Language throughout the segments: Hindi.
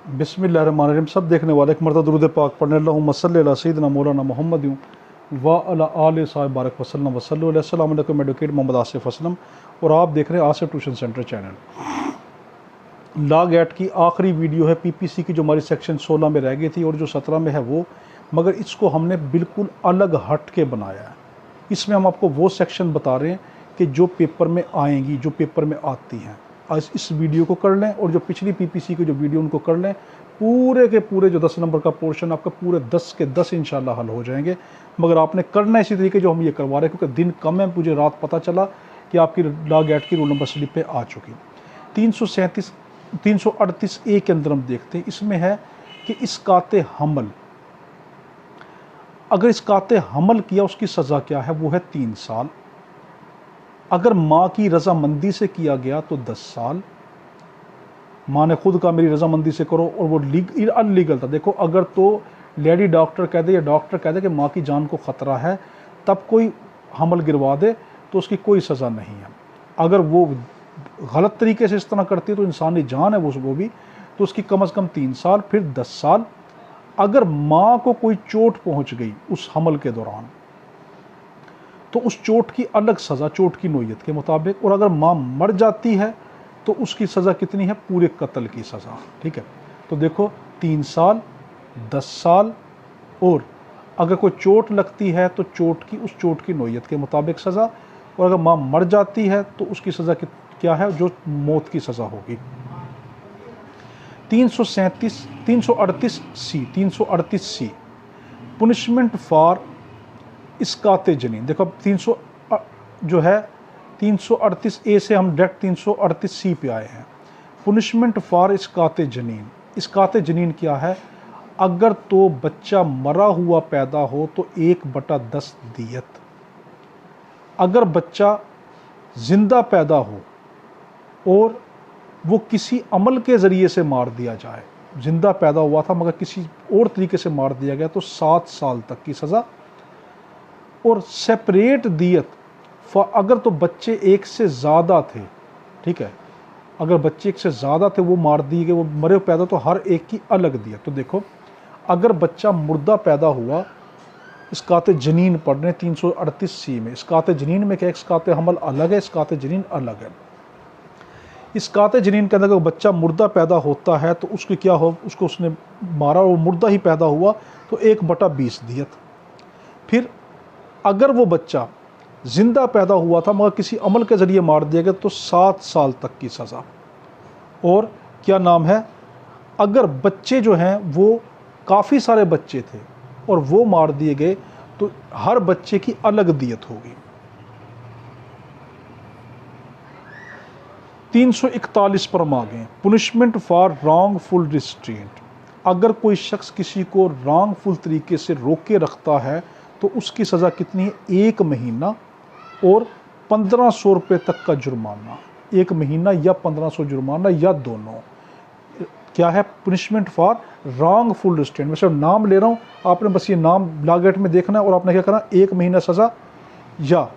बिस्मिल्लाहिर्रहमानिर्रहीम। सब देखने वाले एक मरतबा दुरूद पाक पढ़ने अल्लाहुम्मा सल्ली अला सय्यिदिना मौलाना मुहम्मद व अला आले साहिब बारक वसल्लम वसल्लु अलैहि। अस्सलाम वालेकुम, एडवोकेट मोहम्मद आसिफ असलम और आप देख रहे हैं Asif tuition centre channel. Law gate की आखिरी वीडियो है पीपीसी की, जो हमारी सेक्शन 16 में रह गई थी और जो 17 में है वो, मगर इसको हमने बिल्कुल अलग हट के बनाया है। इसमें हम आपको वो सेक्शन बता रहे हैं कि जो पेपर में आएंगी, जो पेपर में आती हैं। आज इस वीडियो को कर लें और जो पिछली पीपीसी की जो वीडियो उनको कर लें, पूरे के पूरे जो 10 नंबर का पोर्शन आपका पूरे 10 के 10 इंशाल्लाह हल हो जाएंगे। मगर आपने करना इसी तरीके जो हम ये करवा रहे हैं, क्योंकि दिन कम है। मुझे रात पता चला कि आपकी लॉ गेट की रोल नंबर स्लिप पे आ चुकी। 338 ए के अंदर हम देखते हैं, इसमें है कि इसकाते हमल, अगर इसकाते हमल किया उसकी सज़ा क्या है, वो है 3 साल। अगर माँ की रजामंदी से किया गया तो 10 साल। माँ ने खुद कहा मेरी रजामंदी से करो और वो अनलीगल था। देखो, अगर तो लेडी डॉक्टर कह दे या डॉक्टर कह दे कि माँ की जान को ख़तरा है, तब कोई हमल गिरवा दे तो उसकी कोई सज़ा नहीं है। अगर वो गलत तरीके से इस तरह करती है तो इंसानी जान है वो भी, तो उसकी कम से कम 3 साल, फिर 10 साल। अगर माँ को कोई चोट पहुँच गई उस हमल के दौरान तो उस चोट की अलग सज़ा, चोट की नोयत के मुताबिक। और अगर माँ मर जाती है तो उसकी सज़ा कितनी है, पूरे कत्ल की सज़ा। ठीक है, तो देखो 3 साल, 10 साल, और अगर कोई चोट लगती है तो चोट की, उस चोट की नोयत के मुताबिक सज़ा। और अगर माँ मर जाती है तो उसकी सज़ा क्या है, जो मौत की सज़ा होगी। 338 सी पुनिशमेंट फॉर इसकाते जनीन। देखो अब 300 जो है 338 ए से हम डायरेक्ट 338 सी पे आए हैं। Punishment for इसकाते जनीन। इसकाते जनीन क्या है? अगर तो बच्चा मरा हुआ पैदा हो तो 1/10 दियत। अगर बच्चा जिंदा पैदा हो और वो किसी अमल के ज़रिए से मार दिया जाए, जिंदा पैदा हुआ था मगर किसी और तरीके से मार दिया गया, तो 7 साल तक की सज़ा। और सेपरेट दियत अगर तो बच्चे एक से ज़्यादा थे, ठीक है, अगर बच्चे एक से ज़्यादा थे, वो मार दिए गए, वो मरे पैदा, तो हर एक की अलग दियत। तो देखो, अगर बच्चा मुर्दा पैदा हुआ, इसकाते जनीन पढ़ रहे 338 सी में। इसकाते जनीन में क्या है, इसकाते हमल अलग है, इसकाते जनीन अलग है। इसकाते जनीन के अंदर अगर बच्चा मुर्दा पैदा होता है तो उसकी क्या हो, उसको उसने मारा और मुर्दा ही पैदा हुआ तो 1/20 दियत। फिर अगर वो बच्चा जिंदा पैदा हुआ था मगर किसी अमल के ज़रिए मार दिया गया तो 7 साल तक की सज़ा। और क्या नाम है, अगर बच्चे जो हैं वो काफ़ी सारे बच्चे थे और वो मार दिए गए तो हर बच्चे की अलग दियत होगी। 341 पर हम आ गए। Punishment for wrongful restraint. अगर कोई शख्स किसी को रॉन्गफुल तरीके से रोके रखता है तो उसकी सज़ा कितनी है, 1 महीना और 1500 रुपये तक का जुर्माना। 1 महीना या 1500 जुर्माना या दोनों। क्या है, पुनिशमेंट फॉर रॉन्गफुल रिस्ट्रेंट। मैं सिर्फ नाम ले रहा हूँ, आपने बस ये नाम लॉ गेट में देखना है और आपने क्या करना, 1 महीना सज़ा या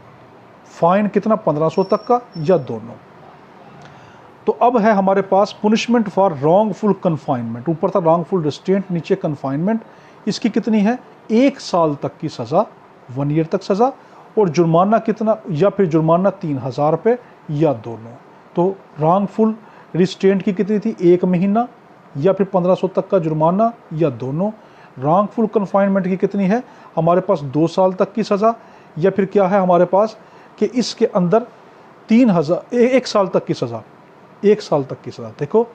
फाइन कितना, 1500 तक का, या दोनों। तो अब है हमारे पास पुनिशमेंट फॉर रॉन्गफुल कन्फाइनमेंट। ऊपर था रॉन्गफुल रिस्ट्रेंट, नीचे कन्फाइनमेंट। इसकी कितनी है, 1 साल तक की सज़ा, 1 ईयर तक सज़ा। और जुर्माना कितना, या फिर जुर्माना 3000 रुपये या दोनों। तो रॉन्गफुल रिस्ट्रेंट की कितनी थी, 1 महीना या फिर 1500 तक का जुर्माना या दोनों। रॉन्गफुल कन्फाइनमेंट की कितनी है हमारे पास, 2 साल तक की सज़ा, या फिर क्या है हमारे पास कि इसके अंदर 1 साल तक की सज़ा, 1 साल तक की सज़ा। देखो,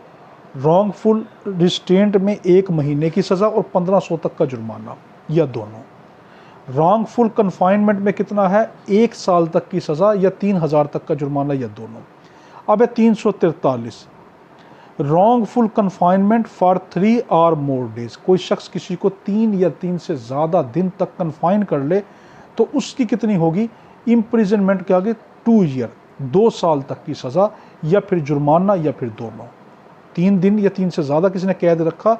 रॉन्गफुल रिस्ट्रेंट में 1 महीने की सज़ा और 1500 तक का जुर्माना या दोनों। रॉन्गफुल कन्फाइनमेंट में कितना है, 1 साल तक की सज़ा या 3000 तक का जुर्माना या दोनों। अब है 343 रॉन्गफुल कन्फाइनमेंट फॉर 3 और मोर डेज। कोई शख्स किसी को 3 या 3 से ज़्यादा दिन तक कन्फाइन कर ले तो उसकी कितनी होगी, इम्प्रिजनमेंट के आगे 2 ईयर, 2 साल तक की सज़ा या फिर जुर्माना या फिर दोनों। 3 दिन या 3 से ज़्यादा किसी ने कैद रखा,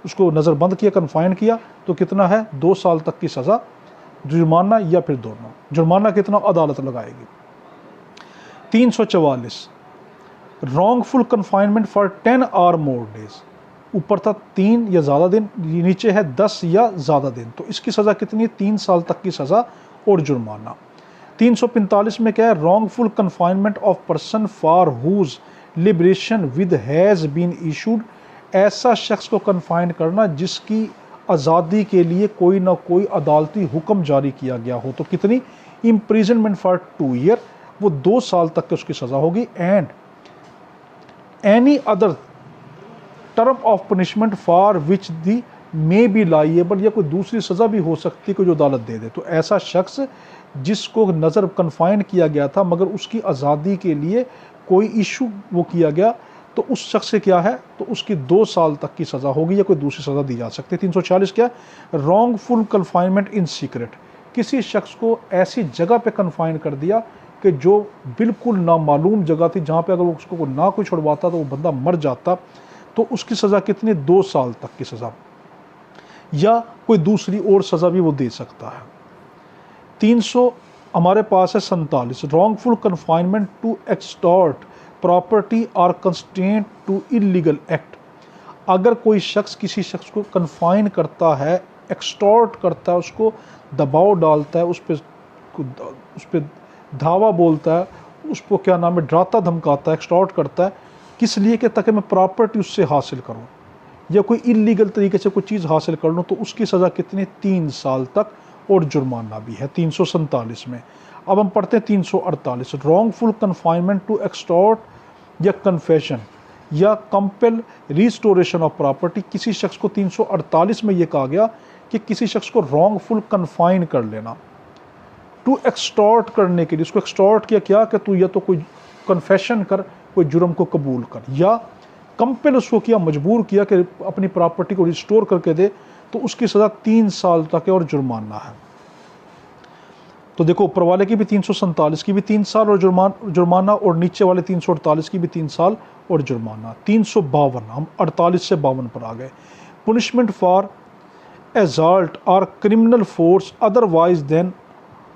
उसको नज़रबंद किया, कन्फाइन किया, तो कितना है, 2 साल तक की सज़ा, जुर्माना या फिर दोनों। जुर्माना कितना अदालत लगाएगी। 344 wrongful confinement for 10 or more days। ऊपर था 3 या ज़्यादा दिन, नीचे है 10 या ज़्यादा दिन। तो इसकी सज़ा कितनी है? 3 साल तक की सज़ा और जुर्माना। 345 में क्या है? Wrongful confinement of person for whose liberation with has been issued, ऐसा शख्स को कन्फाइन करना जिसकी आज़ादी के लिए कोई ना कोई अदालती हुक्म जारी किया गया हो। तो कितनी? इम्प्रिजनमेंट फॉर 2 ईयर, वो 2 साल तक की उसकी सज़ा होगी। And any other term of punishment for which the may be liable, या कोई दूसरी सज़ा भी हो सकती है जो अदालत दे दे। तो ऐसा शख्स जिसको नज़र कन्फाइन किया गया था मगर उसकी आज़ादी के लिए कोई इशू वो किया गया, तो उस शख्स से क्या है? तो उसकी 2 साल तक की सज़ा होगी या कोई दूसरी सज़ा दी जा सकती है। 340 क्या? रॉन्गफुल कन्फाइनमेंट इन सीक्रेट, किसी शख्स को ऐसी जगह पे कन्फाइन कर दिया कि जो बिल्कुल नामालूम जगह थी, जहाँ पे अगर उसको ना कोई छुड़वाता तो वो बंदा मर जाता। तो उसकी सज़ा कितनी? 2 साल तक की सज़ा, या कोई दूसरी और सज़ा भी वो दे सकता है। 300 हमारे पास है 47, wrongful confinement to extort property और कंस्ट्रेंट टू इलीगल एक्ट, अगर कोई शख्स किसी शख्स को कन्फाइन करता है, एक्सटॉर्ट करता है, उसको दबाव डालता है, उस पर धावा बोलता है, उसको क्या नाम है, डराता धमकाता है, एक्सटॉर्ट करता है, किस लिए कि ताकि मैं प्रॉपर्टी उससे हासिल करूं या कोई इलीगल तरीके से कोई चीज़ हासिल कर लूँ, तो उसकी सज़ा कितनी? 3 साल तक और जुर्माना भी है 347 में। अब हम पढ़ते हैं 348, रॉन्गफुल कन्फाइनमेंट टू एक्सटॉर्ट या कन्फेशन या कंपेल रिस्टोरेशन ऑफ प्रॉपर्टी, किसी शख्स को 348 में ये कहा गया कि किसी शख्स को रॉन्गफुल कन्फाइन कर लेना, टू एक्सटॉर्ट करने के लिए। उसको एक्सटॉर्ट किया क्या कि तू या तो कोई कन्फेशन कर, कोई जुर्म को कबूल कर, या कंपेल उसको किया, मजबूर किया कि अपनी प्रॉपर्टी को रिस्टोर करके दे, तो उसकी सज़ा 3 साल तक है और जुर्माना है। तो देखो ऊपर वाले की भी 347 की भी 3 साल और जुर्माना, और नीचे वाले 348 की भी 3 साल और जुर्माना। 352, हम 48 से 52 पर आ गए। पुनिशमेंट फॉर एजाल्ट और criminal force otherwise than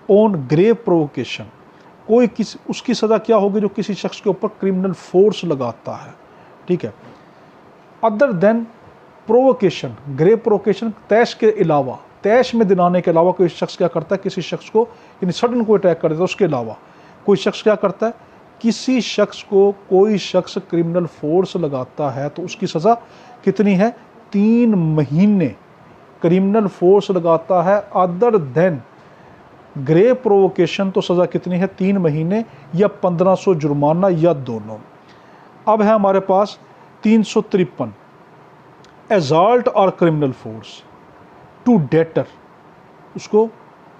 on grave provocation, कोई किसी उसकी सज़ा क्या होगी? जो किसी शख्स के ऊपर क्रिमिनल फोर्स लगाता है, ठीक है, other than provocation, grave provocation, तैश के अलावा, तैश में दिलाने के अलावा कोई शख्स क्या करता है? किसी शख्स को यानी सडन कोई अटैक कर देता है, उसके अलावा कोई शख्स क्या करता है? किसी शख्स को कोई शख्स क्रिमिनल फोर्स लगाता है, तो उसकी सज़ा कितनी है? 3 महीने क्रिमिनल फोर्स लगाता है, अदर देन ग्रेव प्रोवोकेशन, तो सज़ा कितनी है? 3 महीने या 1500 जुर्माना, या दोनों। अब है हमारे पास 353, एजाल्ट और क्रिमिनल फोर्स टू डेटर, उसको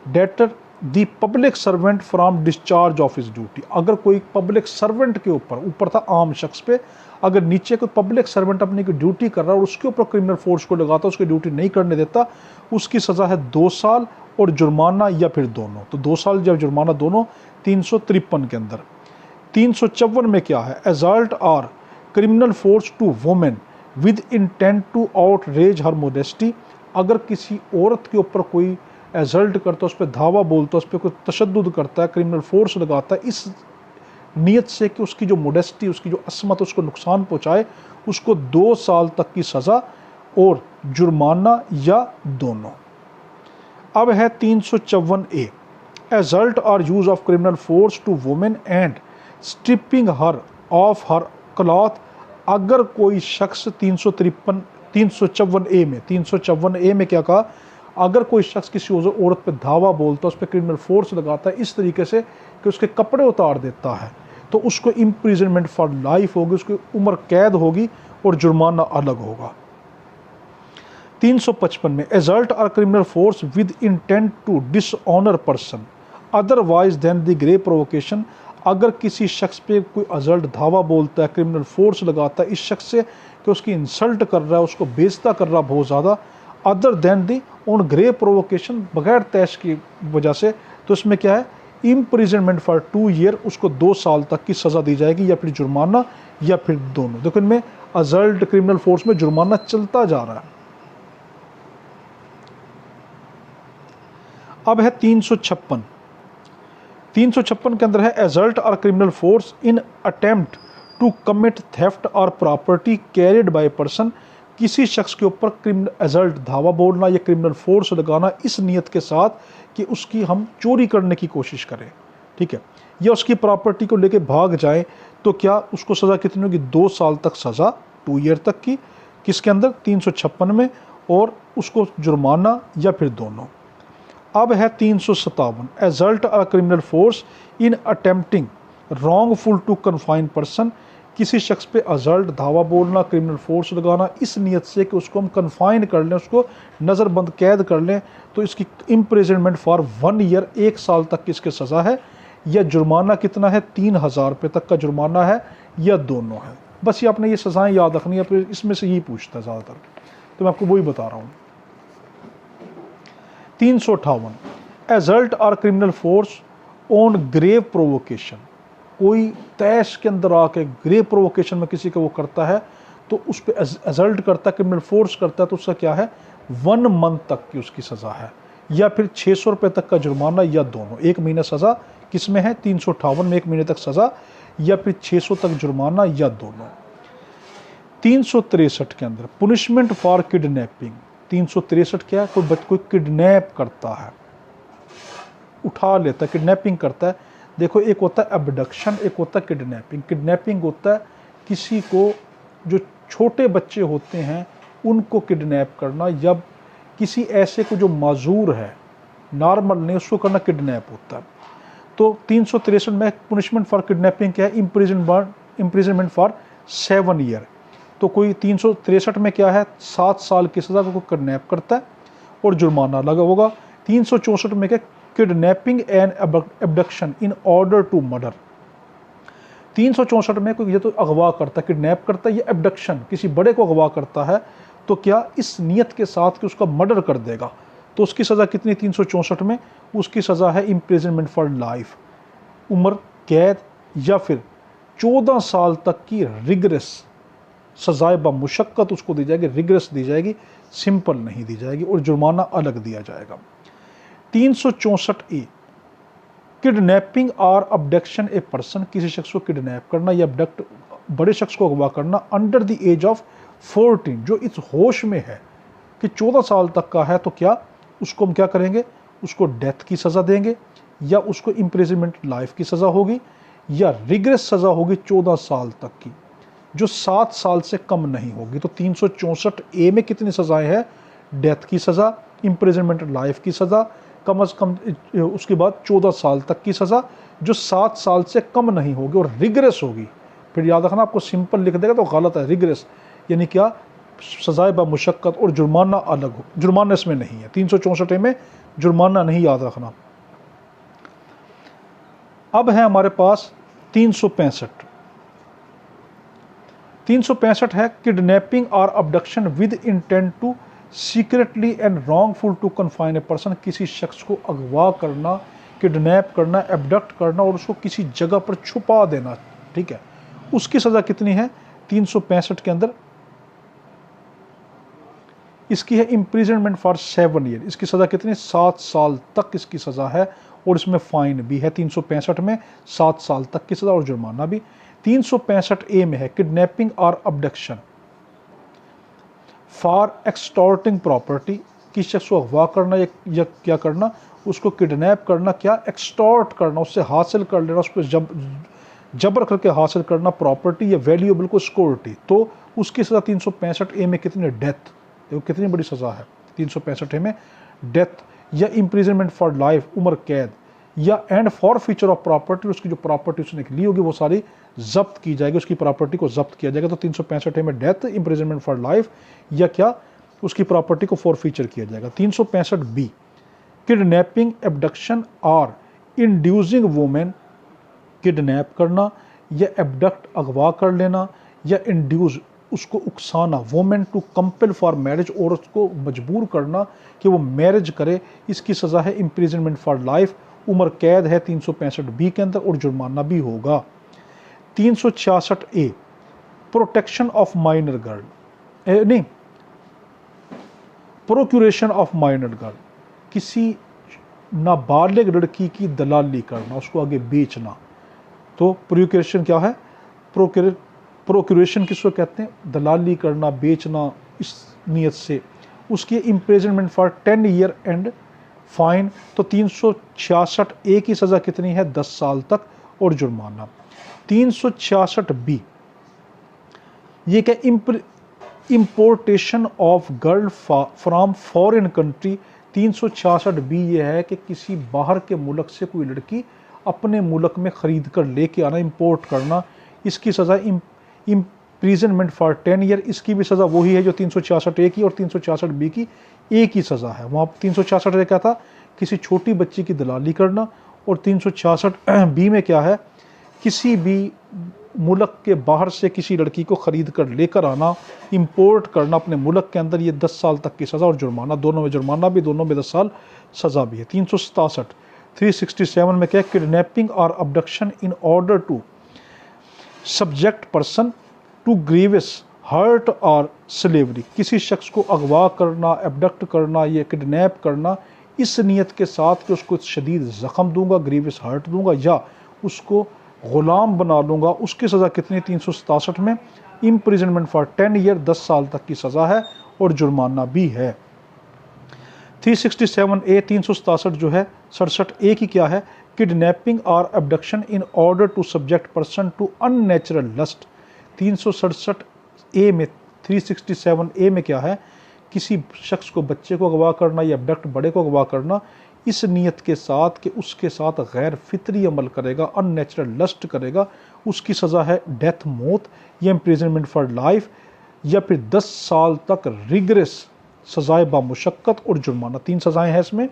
debtor the public servant from discharge of his duty, अगर कोई पब्लिक सर्वेंट के ऊपर था आम शख्स पे, अगर नीचे कोई पब्लिक सर्वेंट अपनी कोई ड्यूटी कर रहा है और उसके ऊपर क्रिमिनल फोर्स को लगाता, उसकी ड्यूटी नहीं करने देता, उसकी सज़ा है 2 साल और जुर्माना, या फिर दोनों। तो 2 साल या जुर्माना दोनों 353 के अंदर। 354 में क्या है? एजाल्ट और criminal force to women with intent to outrage her modesty, अगर किसी औरत के ऊपर कोई एजल्ट करता है, उस पर धावा बोलता है, उस पर कोई तशद्दुद करता है, क्रिमिनल फोर्स लगाता है, इस नीयत से कि उसकी जो मोडेस्टी, उसकी जो असमत, उसको नुकसान पहुँचाए, उसको 2 साल तक की सज़ा और जुर्माना, या दोनों। अब है 354A, एजल्ट और use of criminal force to women and stripping her of her cloth, अगर कोई शख्स 354A में क्या कहा? अगर कोई शख्स किसी औरत पे धावा बोलता है, उस पर क्रिमिनल फोर्स लगाता है इस तरीके से कि उसके कपड़े उतार देता है, तो उसको इम्प्रिजनमेंट फॉर लाइफ होगी, उसकी उम्र कैद होगी और जुर्माना अलग होगा। 355 में एजल्ट और criminal force with intent to dishonour person otherwise than the grave provocation, अगर किसी शख्स पे कोई अजल्ट धावा बोलता है, क्रिमिनल फोर्स लगाता है इस शख्स से कि उसकी इंसल्ट कर रहा है, उसको बेइज्जत कर रहा है बहुत ज़्यादा, other than the on grave provocation, बगैर तैश की वजह से, तो इसमें क्या है? इम्प्रिजनमेंट फॉर 2 ईयर, उसको 2 साल तक की सज़ा दी जाएगी, या फिर जुर्माना, या फिर दोनों। देखो इनमें अजल्ट क्रिमिनल फोर्स में जुर्माना चलता जा रहा है। अब है 356 के अंदर है एजल्ट और criminal force in attempt to commit theft और प्रॉपर्टी कैरिड बाय पर्सन, किसी शख्स के ऊपर क्रिमिनल एजल्ट धावा बोलना या क्रिमिनल फोर्स लगाना इस नीयत के साथ कि उसकी हम चोरी करने की कोशिश करें, ठीक है, या उसकी प्रॉपर्टी को लेके भाग जाए, तो क्या उसको सज़ा कितनी होगी? 2 साल तक सज़ा, 2 ईयर तक की, किसके अंदर? 356 में, और उसको जुर्माना या फिर दोनों। अब है 357, assault a criminal force in attempting wrongful to confine person, किसी शख्स पे अजल्ट धावा बोलना, क्रिमिनल फोर्स लगाना इस नीयत से कि उसको हम कन्फाइन कर लें, उसको नज़रबंद कैद कर लें, तो इसकी इम्प्रिजनमेंट फॉर 1 ईयर, 1 साल तक की इसकी सज़ा है, या जुर्माना कितना है? 3000 रुपये तक का जुर्माना है, या दोनों है। बस ये आपने ये सज़ाएँ याद रखनी है, फिर इसमें से यही पूछता है ज़्यादातर, तो मैं आपको वही बता रहा हूँ। 358, एजल्ट और criminal force on grave provocation, कोई तैश के अंदर आके ग्रेव प्रोवोकेशन में किसी को वो करता है, तो उस पर एजल्ट करता है, क्रिमिनल फोर्स करता है, तो उसका क्या है? 1 मंथ तक की उसकी सज़ा है, या फिर 600 रुपये तक का जुर्माना, या दोनों। 1 महीना सज़ा किस में है? 358 में 1 महीने तक सज़ा, या फिर 600 तक जुर्माना, या दोनों। 363 के अंदर पुनिशमेंट फॉर किडनैपिंग, 363 क्या है? कोई किडनैप करता है, उठा लेता है, किडनैपिंग करता है। देखो, एक होता है एबडक्शन, एक होता है किडनैपिंग। किडनैपिंग होता है किसी को, जो छोटे बच्चे होते हैं उनको किडनैप करना, या किसी ऐसे को जो माजूर है, नॉर्मल नहीं, उसको करना किडनैप होता है। तो 363 में पुनिशमेंट फॉर किडनैपिंग क्या है? Imprisonment for 7 year. तो कोई 363 में क्या है? 7 साल की सज़ा को किडनैप करता है और जुर्माना लगा होगा। 364 में क्या? Kidnapping and abduction in order to murder. 364 में कोई ये तो अगवा करता है, किडनैप करता है, या एबडक्शन किसी बड़े को अगवा करता है, तो क्या इस नियत के साथ कि उसका मर्डर कर देगा, तो उसकी सज़ा कितनी? 364 में उसकी सज़ा है इम्प्रिजनमेंट फॉर लाइफ, उम्र कैद, या फिर 14 साल तक की रिग्रेस सजाए बमुशक्कत उसको दी जाएगी, रिग्रेस दी जाएगी, सिंपल नहीं दी जाएगी, और जुर्माना अलग दिया जाएगा। 364A, किडनैपिंग और अबडक्शन ए पर्सन, किसी शख्स को किडनैप करना या अबडक्ट, बड़े शख्स को अगवा करना, अंडर द एज ऑफ 14, जो इस होश में है कि 14 साल तक का है, तो क्या उसको हम क्या करेंगे? उसको डेथ की सज़ा देंगे, या उसको इम्प्रिजनमेंट लाइफ की सज़ा होगी, या रिग्रेस सज़ा होगी 14 साल तक की, जो 7 साल से कम नहीं होगी। तो 364A में कितनी सज़ाएँ हैं? डेथ की सज़ा, इम्प्रिजनमेंट लाइफ की सज़ा, कम अज़ कम उसके बाद 14 साल तक की सज़ा, जो 7 साल से कम नहीं होगी, और रिग्रेस होगी। फिर याद रखना, आपको सिंपल लिख देगा तो गलत है। रिग्रेस यानी क्या? सज़ाए बमुशक्कत, और जुर्माना अलग हो, जुर्माना इसमें नहीं है। 364A में जुर्माना नहीं, याद रखना। अब है हमारे पास 365। 365 है किडनैपिंग और abduction with intent to secretly and wrongful to confine a person, किसी शख्स को अगवा करना, किडनैप करना, एबडक्ट करना, और उसको किसी जगह पर छुपा देना, ठीक है, उसकी सज़ा कितनी है? 365 के अंदर इसकी है इम्प्रिजनमेंट फॉर 7 ईयर, इसकी सज़ा कितनी? 7 साल तक इसकी सज़ा है, और इसमें फ़ाइन भी है। 365 में 7 साल तक की सज़ा और जुर्माना भी। 365A में है किडनैपिंग और अबडक्शन फॉर एक्सटॉर्टिंग प्रॉपर्टी, किसी शख्स को अगवा करना या क्या करना? उसको किडनैप करना, क्या? एक्सटॉर्ट करना, उससे हासिल कर लेना, उसको जबर करके हासिल करना प्रॉपर्टी या वैल्यूएबल को, सिक्योरिटी, तो उसकी सज़ा 365A में कितनी? डेथ। देखो कितनी बड़ी सज़ा है 365A में, डेथ, या इम्प्रिजनमेंट फॉर लाइफ, उम्र कैद, या and for future of property, उसकी जो प्रॉपर्टी उसने ली होगी वो सारी जब्त की जाएगी, उसकी प्रॉपर्टी को जब्त किया जाएगा। तो 365A में डेथ, इम्प्रिजनमेंट फॉर लाइफ, या क्या? उसकी प्रॉपर्टी को फॉर फ्यूचर किया जाएगा। 365B, किडनैपिंग, एबडक्शन और इंड्यूसिंग वुमेन, किडनैप करना या एबडक्ट अगवा कर लेना, या इंड्यूस उसको उकसाना, women to compel for marriage, और उसको मजबूर करना कि वो मैरिज करे, इसकी सज़ा है इम्प्रिजनमेंट फॉर लाइफ, उम्र कैद है 365B के अंदर, और जुर्माना भी होगा। 366A, protection of minor girl, नहीं, प्रोक्यूरेशन ऑफ माइनर गर्ल, किसी नाबालिग लड़की की दलाली करना, उसको आगे बेचना। तो प्रोक्यूरेशन क्या है? प्रोक्यूरेशन किसको कहते हैं? दलाली करना, बेचना, इस नीयत से, उसकी imprisonment for 10 year and fine. तो 366 ए की सज़ा कितनी है? 10 साल तक और जुर्माना। 366 बी ये क्या? Importation of girl from foreign country. 366 B ये है कि किसी बाहर के मुल्क से कोई लड़की अपने मुल्क में ख़रीद कर लेके आना, इंपोर्ट करना। इसकी सज़ा इम्प्रिजनमेंट फॉर 10 ईयर। इसकी भी सज़ा वही है जो 366 ए की और 366 बी की एक ही सज़ा है। वहाँ 366 ए क्या था? किसी छोटी बच्ची की दलाली करना, और 366 बी में क्या है? किसी भी मुल्क के बाहर से किसी लड़की को ख़रीद कर लेकर आना, इंपोर्ट करना अपने मुल्क के अंदर। ये 10 साल तक की सज़ा और जुर्माना, दोनों में जुर्माना भी, दोनों में 10 साल सज़ा भी है। 367 367 में क्या? किडनैपिंग और abduction in order to subject person to grievous hurt और स्लेवरी। किसी शख्स को अगवा करना, एबडक्ट करना, ये किडनैप करना इस नीयत के साथ कि उसको शदीद ज़ख़म दूंगा, ग्रीवियस हर्ट दूंगा, या उसको ग़ुलाम बना लूँगा। उसकी सज़ा कितनी? 367 में इम्प्रिजनमेंट फॉर 10 ईयर, 10 साल तक की सज़ा है और जुर्माना भी है। 367 ए 367 जो है 67 ए की क्या है? किडनैपिंग और abduction in order to subject person to unnatural lust. 367 A में 367 ए में क्या है? किसी शख्स को, बच्चे को अगवा करना या अबडक्ट बड़े को अगवा करना इस नीयत के साथ कि उसके साथ गैर फितरी अमल करेगा, अननेचुरल लस्ट करेगा। उसकी सज़ा है डेथ, मौत, या इम्प्रिजनमेंट फॉर लाइफ, या फिर 10 साल तक रिगरेस सज़ाए बामुशक्क़त और जुर्माना। 3 सज़ाएँ हैं इसमें।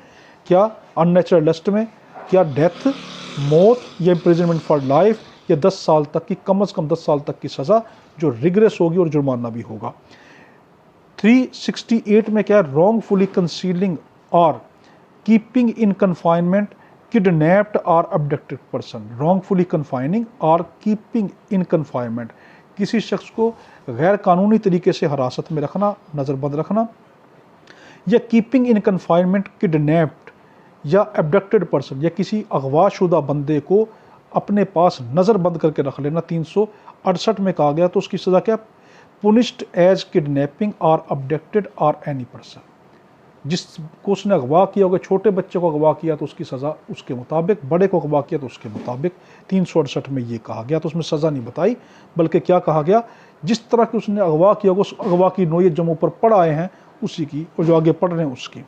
क्या? अननेचुरल लस्ट में क्या? डेथ, मौत, या इम्प्रिजनमेंट फॉर लाइफ, या 10 साल तक की, कम से कम 10 साल तक की सज़ा जो रिगरेस होगी और जुर्माना भी होगा। 368 में क्या? रॉन्गफुली कंसीलिंग और कीपिंग इन कन्फाइनमेंट किडनैप्ड और अबडक्टेड पर्सन। रॉन्गफुली कन्फाइनिंग और कीपिंग इन कन्फाइनमेंट, किसी शख्स को गैर कानूनी तरीके से हिरासत में रखना, नज़रबंद रखना, या कीपिंग इन कन्फाइनमेंट किडनैप्ड या अबडक्टेड पर्सन, या किसी अगवाशुदा बंदे को अपने पास नज़रबंद करके रख लेना। 368 में कहा गया। तो उसकी सज़ा क्या? पुनिश्ड एज किडनैपिंग और अबडक्टेड और एनी पर्सन। जिसको उसने अगवा किया होगा, छोटे बच्चे को अगवा किया तो उसकी सज़ा उसके मुताबिक, बड़े को अगवा किया तो उसके मुताबिक। 368 में ये कहा गया। तो उसमें सज़ा नहीं बताई, बल्कि क्या कहा गया? जिस तरह की उसने अगवा किया होगा, उस अगवा की नोयत जो ऊपर पढ़ आए हैं उसी की, और जो आगे पढ़ रहे हैं उसकी।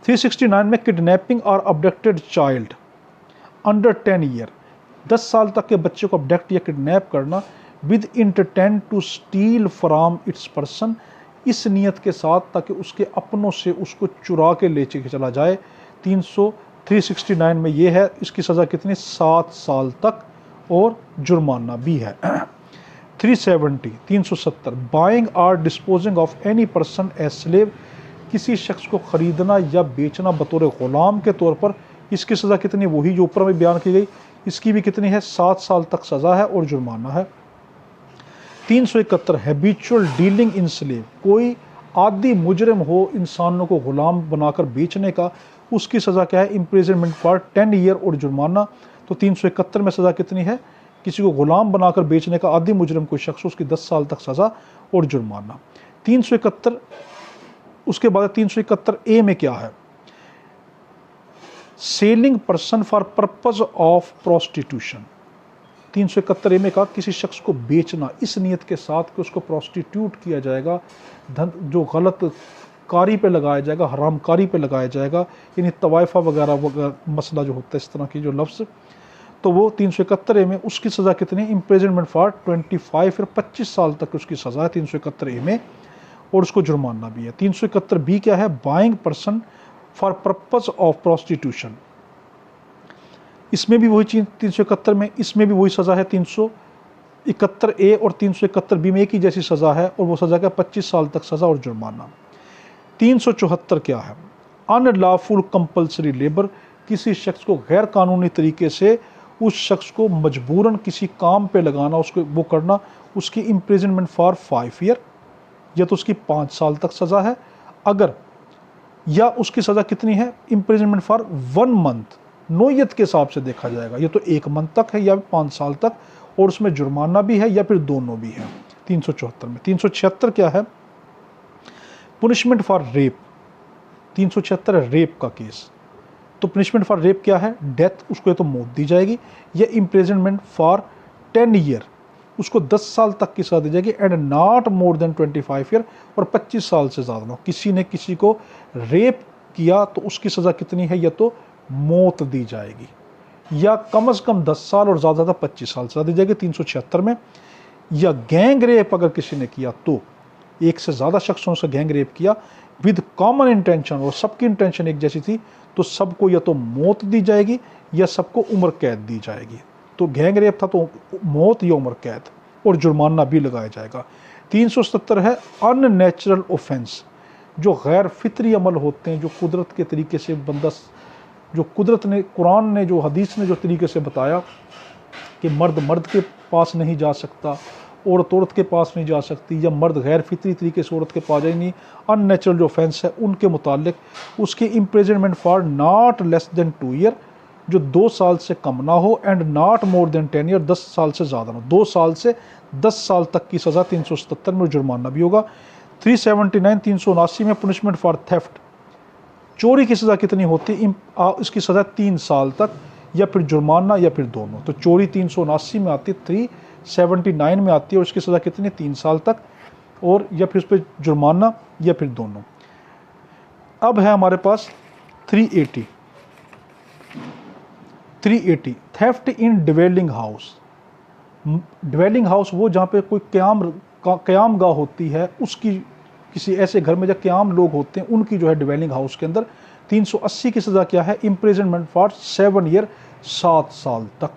369 में किडनैपिंग और अबडक्टेड चाइल्ड अंडर 10 ईयर, 10 साल तक के बच्चे को अबडक्ट या किडनैप करना with intent to steal from its person, इस नीयत के साथ ताकि उसके अपनों से उसको चुरा के ले चला जाए। 369 में ये है। इसकी सज़ा कितनी? 7 साल तक और जुर्माना भी है। 370 बाइंग और disposing of any person as slave, किसी शख्स को ख़रीदना या बेचना बतौर ग़ुलाम के तौर पर। इसकी सज़ा कितनी? वही जो ऊपर में बयान की गई। इसकी भी कितनी है? 7 साल तक सज़ा है और जुर्माना है। 371 हैबिचुअल डीलिंग इन स्लेव, कोई आदि मुजरिम हो इंसानों को ग़ुलाम बनाकर बेचने का, उसकी सज़ा क्या है? इम्प्रिजनमेंट फॉर 10 ईयर और जुर्माना। तो 371 में सज़ा कितनी है? किसी को ग़ुलाम बनाकर बेचने का आदि मुजरिम कोई शख्स, उसकी 10 साल तक सज़ा और जुर्माना। 371 उसके बाद 371 ए में क्या है? Selling person for purpose of prostitution. 371 ए में कहा किसी शख्स को बेचना इस नीयत के साथ कि उसको प्रोस्टिट्यूट किया जाएगा, धन जो गलत कारी पे लगाया जाएगा, हराम कारी पे लगाया जाएगा, यानी तवाइफ़ा वगैरह मसला जो होता है इस तरह की जो लफ्ज़, तो वो 371 ए में उसकी सज़ा कितनी? इम्प्रिजनमेंट फॉर 25 फिर 25 साल तक उसकी सज़ा है 371 ए में, और उसको जुर्माना भी है। 371 बी क्या है? Buying person for purpose of prostitution, इसमें भी वही चीज़ 371 में, इसमें भी वही सज़ा है। 371 ए और 371 बी में एक ही जैसी सज़ा है, और वो सज़ा क्या? 25 साल तक सज़ा और जुर्माना। 374 क्या है? अनलॉफुल कंपल्सरी लेबर, किसी शख्स को गैर कानूनी तरीके से उस शख्स को मजबूरन किसी काम पे लगाना, उसको वो करना, उसकी इम्प्रिजनमेंट फॉर 5 ईयर, या तो उसकी 5 साल तक सज़ा है अगर, या उसकी सज़ा कितनी है? इम्प्रिजनमेंट फॉर 1 मंथ, नोयत के हिसाब से देखा जाएगा, ये तो 1 मंथ तक है या 5 साल तक, और उसमें जुर्माना भी है या फिर दोनों भी है। 374 में। 376 क्या है? Punishment for rape. 376 है रेप का केस। तो पनिशमेंट फॉर रेप क्या है? डेथ, उसको या तो मौत दी जाएगी, या इम्प्रिजनमेंट फॉर 10 ईयर, उसको 10 साल तक की सजा दी जाएगी, and not more than 25 year, और 25 साल से ज़्यादा ना। किसी ने किसी को रेप किया तो उसकी सज़ा कितनी है? या तो मौत दी जाएगी, या कम से कम 10 साल और ज़्यादा 25 साल सजा दी जाएगी 376 में। या गैंग रेप अगर किसी ने किया तो एक से ज़्यादा शख्सों से गैंग रेप किया विद कॉमन इंटेंशन, और सबकी इंटेंशन एक जैसी थी, तो सबको या तो मौत दी जाएगी या सबको उम्र कैद दी जाएगी। तो गैंग रेप था तो मौत या उम्र कैद, और जुर्माना भी लगाया जाएगा। 370 है अननेचुरल ऑफेंस, जो गैर फितरी अमल होते हैं, जो कुदरत के तरीके से बंदा, जो कुदरत ने, कुरान ने, जो हदीस ने जो तरीके से बताया कि मर्द मर्द के पास नहीं जा सकता, औरत औरत के पास नहीं जा सकती, या मर्द गैर फितरी तरीके से औरत के पास जाए नहीं, अननेचुरल जो ऑफेंस है उनके मुतालिक उसके imprisonment for not less than 2 year, जो 2 साल से कम ना हो, and not more than 10 year, 10 साल से ज़्यादा ना हो। 2 साल से 10 साल तक की सज़ा 377 में, जुर्माना भी होगा। 379 379 में पुनिशमेंट फॉर थेफ्ट, चोरी की सज़ा कितनी होती है? इसकी सज़ा 3 साल तक, या फिर जुर्माना या फिर दोनों। तो चोरी 379 में आती है, 379 में आती है, और इसकी सज़ा कितनी? 3 साल तक, और या फिर उस पर जुर्माना या फिर दोनों। अब है हमारे पास 380 थेफ्ट इन डिवेलिंग हाउस। डिवेलिंग हाउस वो जहाँ पे कोई क़याम गाह होती है, उसकी, किसी ऐसे घर में जब क़याम लोग होते हैं उनकी जो है डिवेलिंग हाउस के अंदर 380 की सज़ा क्या है? इम्प्रिजनमेंट फॉर 7 ईयर, 7 साल तक।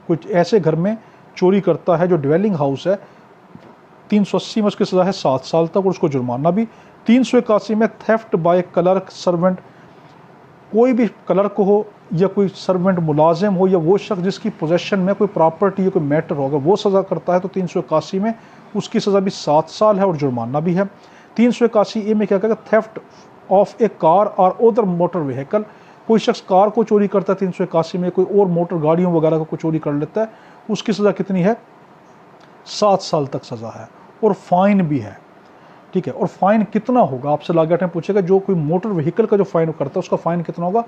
कुछ ऐसे घर में चोरी करता है जो डिवेलिंग हाउस है, 380 में उसकी सज़ा है 7 साल तक, और उसको जुर्माना भी। 381 में थेफ्ट बाय क्लर्क सर्वेंट, कोई भी क्लर्क हो या कोई सर्वेंट मुलाजिम हो, या वो शख्स जिसकी पोजेशन में कोई प्रॉपर्टी या कोई मैटर होगा, वो सज़ा करता है, तो 381 में उसकी सज़ा भी 7 साल है और जुर्माना भी है। 381 में क्या कहेगा? थेफ्ट ऑफ ए कार और अदर मोटर व्हीकल, कोई शख्स कार को चोरी करता है 381 में, कोई और मोटर गाड़ियों वगैरह को चोरी कर लेता है, उसकी सज़ा कितनी है? 7 साल तक सज़ा है, और फाइन भी है। ठीक है, और फाइन कितना होगा? आपसे लागे टाइम पूछेगा, जो कोई मोटर व्हीकल का जो फाइन करता है उसका फाइन कितना होगा?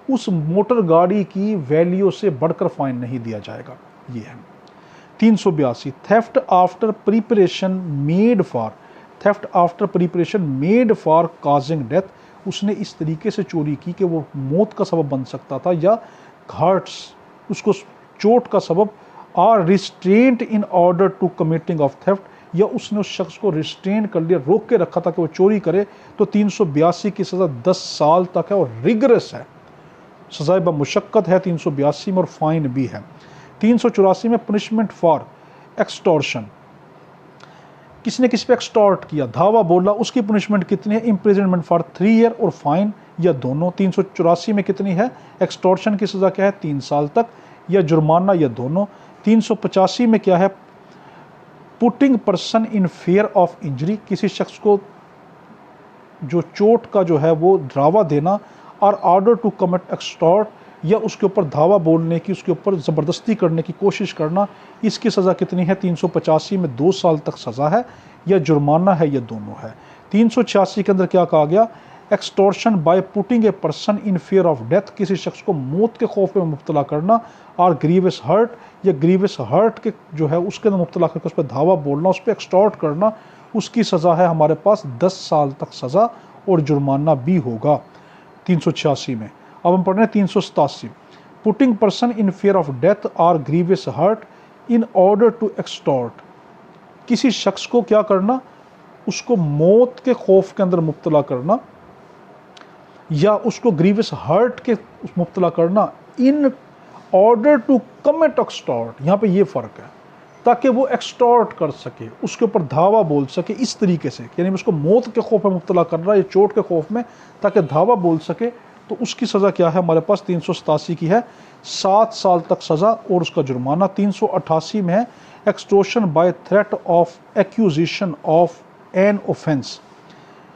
उस मोटर गाड़ी की वैल्यू से बढ़कर फाइन नहीं दिया जाएगा। ये है 382 theft after preparation made for, theft after preparation made for causing death, उसने इस तरीके से चोरी की कि वो मौत का सबब बन सकता था, या हर्ट्स, उसको चोट का सबब, or restraint in order to committing of theft, या उसने उस शख्स को रिस्ट्रेन कर लिया, रोक के रखा था कि वो चोरी करे, तो 382 की सज़ा 10 साल तक है, और रिगरस है, सज़ाए बमुशक्क़त है 382 में, और फाइन भी है। 384 में पनिशमेंट फॉर एक्सटॉर्शन, किसी ने किसी पे एक्सटॉर्ट किया, धावा बोला, उसकी पनिशमेंट कितनी है? इम्प्रिजनमेंट फॉर 3 ईयर और फाइन, या दोनों। 384 में कितनी है? एक्सटॉर्शन की सज़ा क्या है? 3 साल तक, या जुर्माना या दोनों। 385 में क्या है? Putting person in fair of injury, किसी शख्स को जो चोट का जो है वो ड्रावा देना, और ऑर्डर टू कमिट एक्सटॉर्ट, या उसके ऊपर धावा बोलने की, उसके ऊपर ज़बरदस्ती करने की कोशिश करना, इसकी सज़ा कितनी है? 385 में 2 साल तक सज़ा है, या जुर्माना है, या दोनों है। 386 के अंदर क्या कहा गया? Extortion by putting a person in fear of death, किसी शख्स को मौत के खौफ में मुब्तला करना, और ग्रीवियस हर्ट, या ग्रीवियस हर्ट के जो है उसके अंदर मुब्तला करके उस पर धावा बोलना, उस पर एक्सटॉर्ट करना, उसकी सज़ा है हमारे पास 10 साल तक सज़ा, और जुर्माना भी होगा 386 में। अब हम पढ़ रहे हैं 387 putting person in fear of death और grievous hurt in order to extort, किसी शख्स को क्या करना? उसको मौत के खौफ के अंदर मुब्तला करना, या उसको ग्रीवियस हर्ट के मुब्तला करना, in order to commit extort, यहाँ पे ये फ़र्क है, ताकि वो एक्सटॉर्ट कर सके, उसके ऊपर धावा बोल सके इस तरीके से, यानी उसको मौत के खौफ में मुब्तला कर रहा है या चोट के खौफ में, ताकि धावा बोल सके, तो उसकी सज़ा क्या है हमारे पास? 387 की है 7 साल तक सज़ा और उसका जुर्माना। 388 में है extortion by threat of accusation of an offence,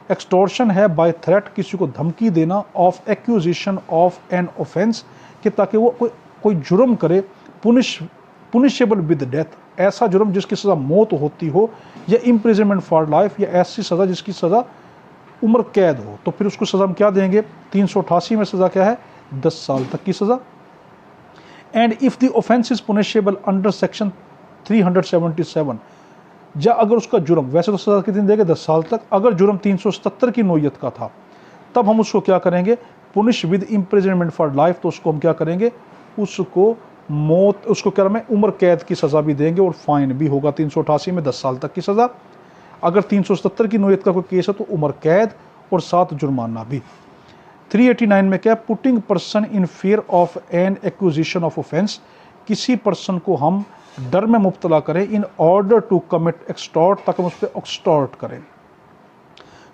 extortion है बाय थ्रेट, किसी को धमकी देना, of accusation of an offence, कि ताकि वो कोई जुर्म करे, पुनिशेबल विद डेथ, ऐसा जुर्म जिसकी सज़ा मौत होती हो, या इम्प्रिजनमेंट फॉर लाइफ, या ऐसी सज़ा जिसकी सज़ा उम्र कैद हो, तो फिर उसको सज़ा हम क्या देंगे? 388 में सज़ा क्या है? 10 साल तक की सज़ा। And if the offence is punishable under section 377, या अगर उसका जुर्म, वैसे तो सज़ा कितनी देंगे? 10 साल तक। अगर जुर्म 377 की नोयत का था, तब हम उसको क्या करेंगे? Punish with imprisonment for life, तो उसको हम क्या करेंगे? उसको मौत, उसको क्या में उम्र कैद की सज़ा भी देंगे और फाइन भी होगा। 388 में 10 साल तक की सज़ा। अगर 377 की नोयत का कोई केस है तो उम्र कैद और साथ जुर्माना भी। 389 में क्या है? Putting person in fear of an acquisition of offence, किसी पर्सन को हम डर में मुब्तला करें in order to commit extort, ताकि हम उस पर एक्सटॉर्ट करें।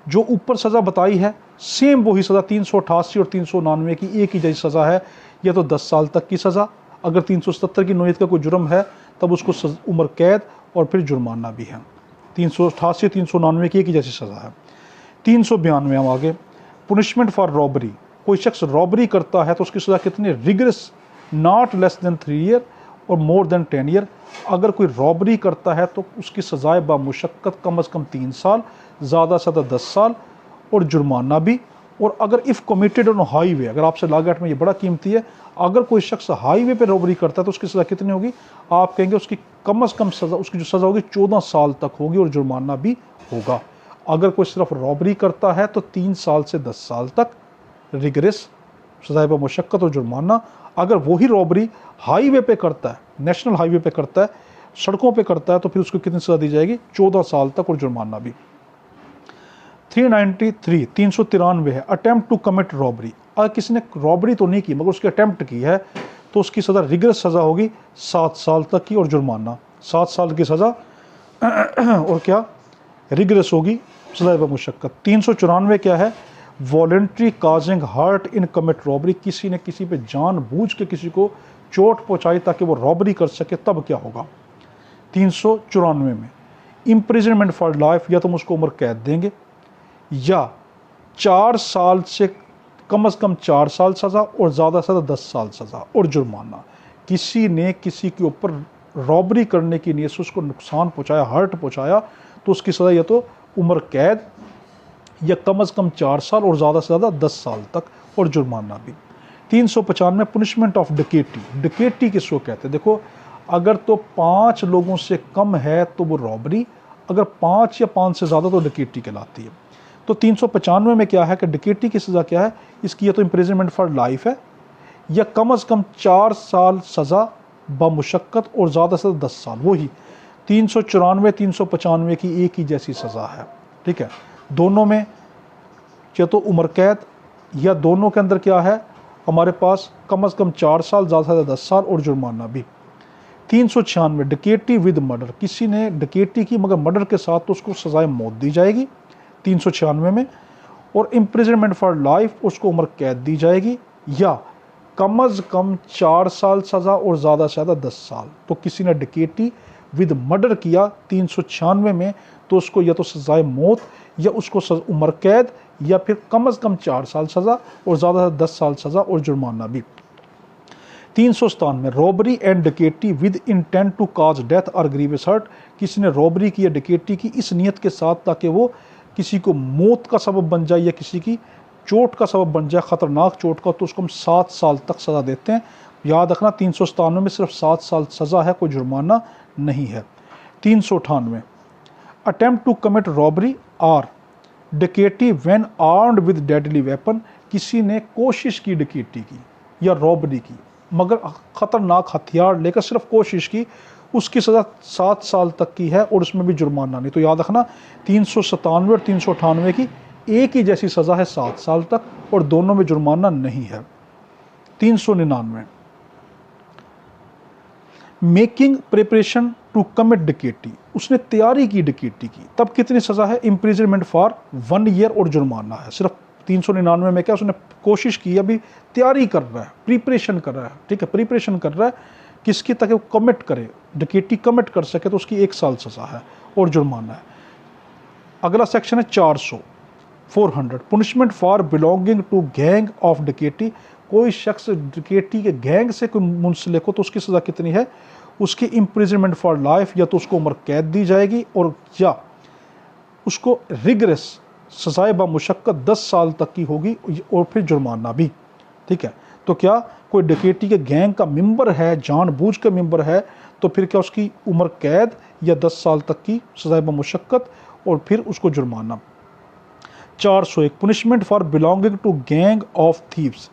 जो ऊपर सज़ा बताई है सेम वही सज़ा 388 और 399 की एक ही जैसी सज़ा है, या तो 10 साल तक की सज़ा, अगर 377 की नोयत का कोई जुर्म है तब उसको उम्र कैद और फिर जुर्माना भी है। 388 399 की एक ही जैसी सज़ा है। 392 हम आगे, पुनिशमेंट फॉर रॉबरी, कोई शख्स रॉबरी करता है तो उसकी सज़ा कितनी? Rigorous, not less than 3 year और मोर देन 10 ईयर। अगर कोई रॉबरी करता है तो उसकी सज़ाए बामुशक्क़त कम अज़ कम 3 साल, ज़्यादा से ज़्यादा 10 साल और जुर्माना भी। और अगर इफ़ कमिटेड ऑन हाईवे, अगर आपसे लागत में ये बड़ा कीमती है, अगर कोई शख्स हाईवे पे रॉबरी करता है तो उसकी सज़ा कितनी होगी? आप कहेंगे उसकी कम अज़ कम सज़ा, उसकी जो सज़ा होगी 14 साल तक होगी और जुर्माना भी होगा। अगर कोई सिर्फ रॉबरी करता है तो 3 साल से 10 साल तक रिगरस, सज़ाए बामुशक्क़त और जुर्माना। अगर वही रॉबरी हाईवे पे करता है, नेशनल हाईवे पे करता है, सड़कों पे करता है, तो फिर उसको कितनी सज़ा दी जाएगी? 14 साल तक और जुर्माना भी। 393 है, अटेम्प्ट टू कमिट रॉबरी, अगर किसी ने रॉबरी तो नहीं की मगर उसकी अटेम्प्ट की है तो उसकी सज़ा रिगरस सज़ा होगी 7 साल तक की और जुर्माना। 7 साल की सज़ा और क्या? रिगरस होगी, सज़ाए बामुशक्क़त। 394 क्या है? वॉलेंट्री काजिंग हर्ट इन कमिट रॉबरी, किसी ने किसी पे जानबूझ के किसी को चोट पहुंचाई ताकि वो रॉबरी कर सके, तब क्या होगा? 394 में इम्प्रिजनमेंट फॉर लाइफ, या तो हम उसको उम्र कैद देंगे, या 4 साल से कम अज़ कम 4 साल सज़ा और ज़्यादा से ज़्यादा 10 साल सज़ा और जुर्माना। किसी ने किसी के ऊपर रॉबरी करने की नीयत से उसको नुकसान पहुंचाया, हर्ट पहुंचाया, तो उसकी सज़ा या तो उम्र कैद या कम अज़ कम 4 साल और ज़्यादा से ज़्यादा 10 साल तक और जुर्माना भी। 395 पुनिशमेंट ऑफ डकैती, डकैती किसको कहते हैं? देखो, अगर तो 5 लोगों से कम है तो वो रॉबरी, अगर 5 या 5 से ज़्यादा तो डकैती कहलाती है। तो 395 में क्या है कि डकैती की सज़ा क्या है? इसकी या तो इम्प्रिजनमेंट फॉर लाइफ है, या कम अज़ कम 4 साल सज़ा बामुशक्क़त और ज़्यादा से ज़्यादा 10 साल। वही 394 395 की एक ही जैसी सज़ा है। ठीक है, दोनों में या तो उम्र कैद, या दोनों के अंदर क्या है हमारे पास? कम अज़ कम 4 साल, ज़्यादा से ज़्यादा 10 साल और जुर्माना भी। 396 डकैती विद मर्डर, किसी ने डकैती की मगर मर्डर के साथ, तो उसको सज़ाए मौत दी जाएगी 396 में। और इम्प्रिजनमेंट फॉर लाइफ, उसको उम्र कैद दी जाएगी, या कम अज़ कम 4 साल सज़ा और ज़्यादा से ज़्यादा 10 साल। तो किसी ने डकैती विद मर्डर किया 396 में, तो उसको या तो सज़ाए मौत, या उसको उम्र कैद, या फिर कम अज़ कम 4 साल सज़ा और ज़्यादा से 10 साल सज़ा और जुर्माना भी। 397 robbery and dacoity with intent to cause death और ग्रीवियस हर्ट, किसी ने रॉबरी की या डकैती की इस नियत के साथ ताकि वो किसी को मौत का सबब बन जाए या किसी की चोट का सबब बन जाए, ख़तरनाक चोट का, तो उसको हम 7 साल तक सज़ा देते हैं। याद रखना 397 में सिर्फ 7 साल सज़ा है, कोई जुर्माना नहीं है। 398 अटेम्प्ट टू कमिट रॉबरी और डकैती when armed with deadly weapon, किसी ने कोशिश की डकैती की या रॉबरी की मगर ख़तरनाक हथियार लेकर सिर्फ कोशिश की, उसकी सज़ा 7 साल तक की है और उसमें भी जुर्माना नहीं। तो याद रखना 397 और 398 की एक ही जैसी सज़ा है 7 साल तक, और दोनों में जुर्माना नहीं है। 399 मेकिंग प्रिपरेशन टू कमिट डकैती, उसने तैयारी की डकैती की, तब कितनी सज़ा है? इम्प्रिजनमेंट फॉर 1 ईयर और जुर्माना है। सिर्फ 399 में क्या उसने कोशिश की, अभी तैयारी कर रहा है, प्रिपरेशन कर रहा है। ठीक है, प्रिपरेशन कर रहा है किसकी? ताकि वो कमिट करे, डकैती कमिट कर सके, तो उसकी 1 साल सज़ा है और जुर्माना है। अगला सेक्शन है 400 punishment for belonging to gang of dacoity, कोई शख्स डकैती के गैंग से कोई मुंसलिक हो तो उसकी सज़ा कितनी है? उसकी इम्प्रिजनमेंट फॉर लाइफ, या तो उसको उम्र कैद दी जाएगी और या उसको रिगरस सजाए बामुशक्कत 10 साल तक की होगी और फिर जुर्माना भी। ठीक है, तो क्या कोई डकैती के गैंग का मेंबर है, जानबूझ के मेंबर है, तो फिर क्या उसकी उम्र कैद या 10 साल तक की सजाए बामुशक्कत और फिर उसको जुर्माना। 401 punishment for belonging to gang of thieves.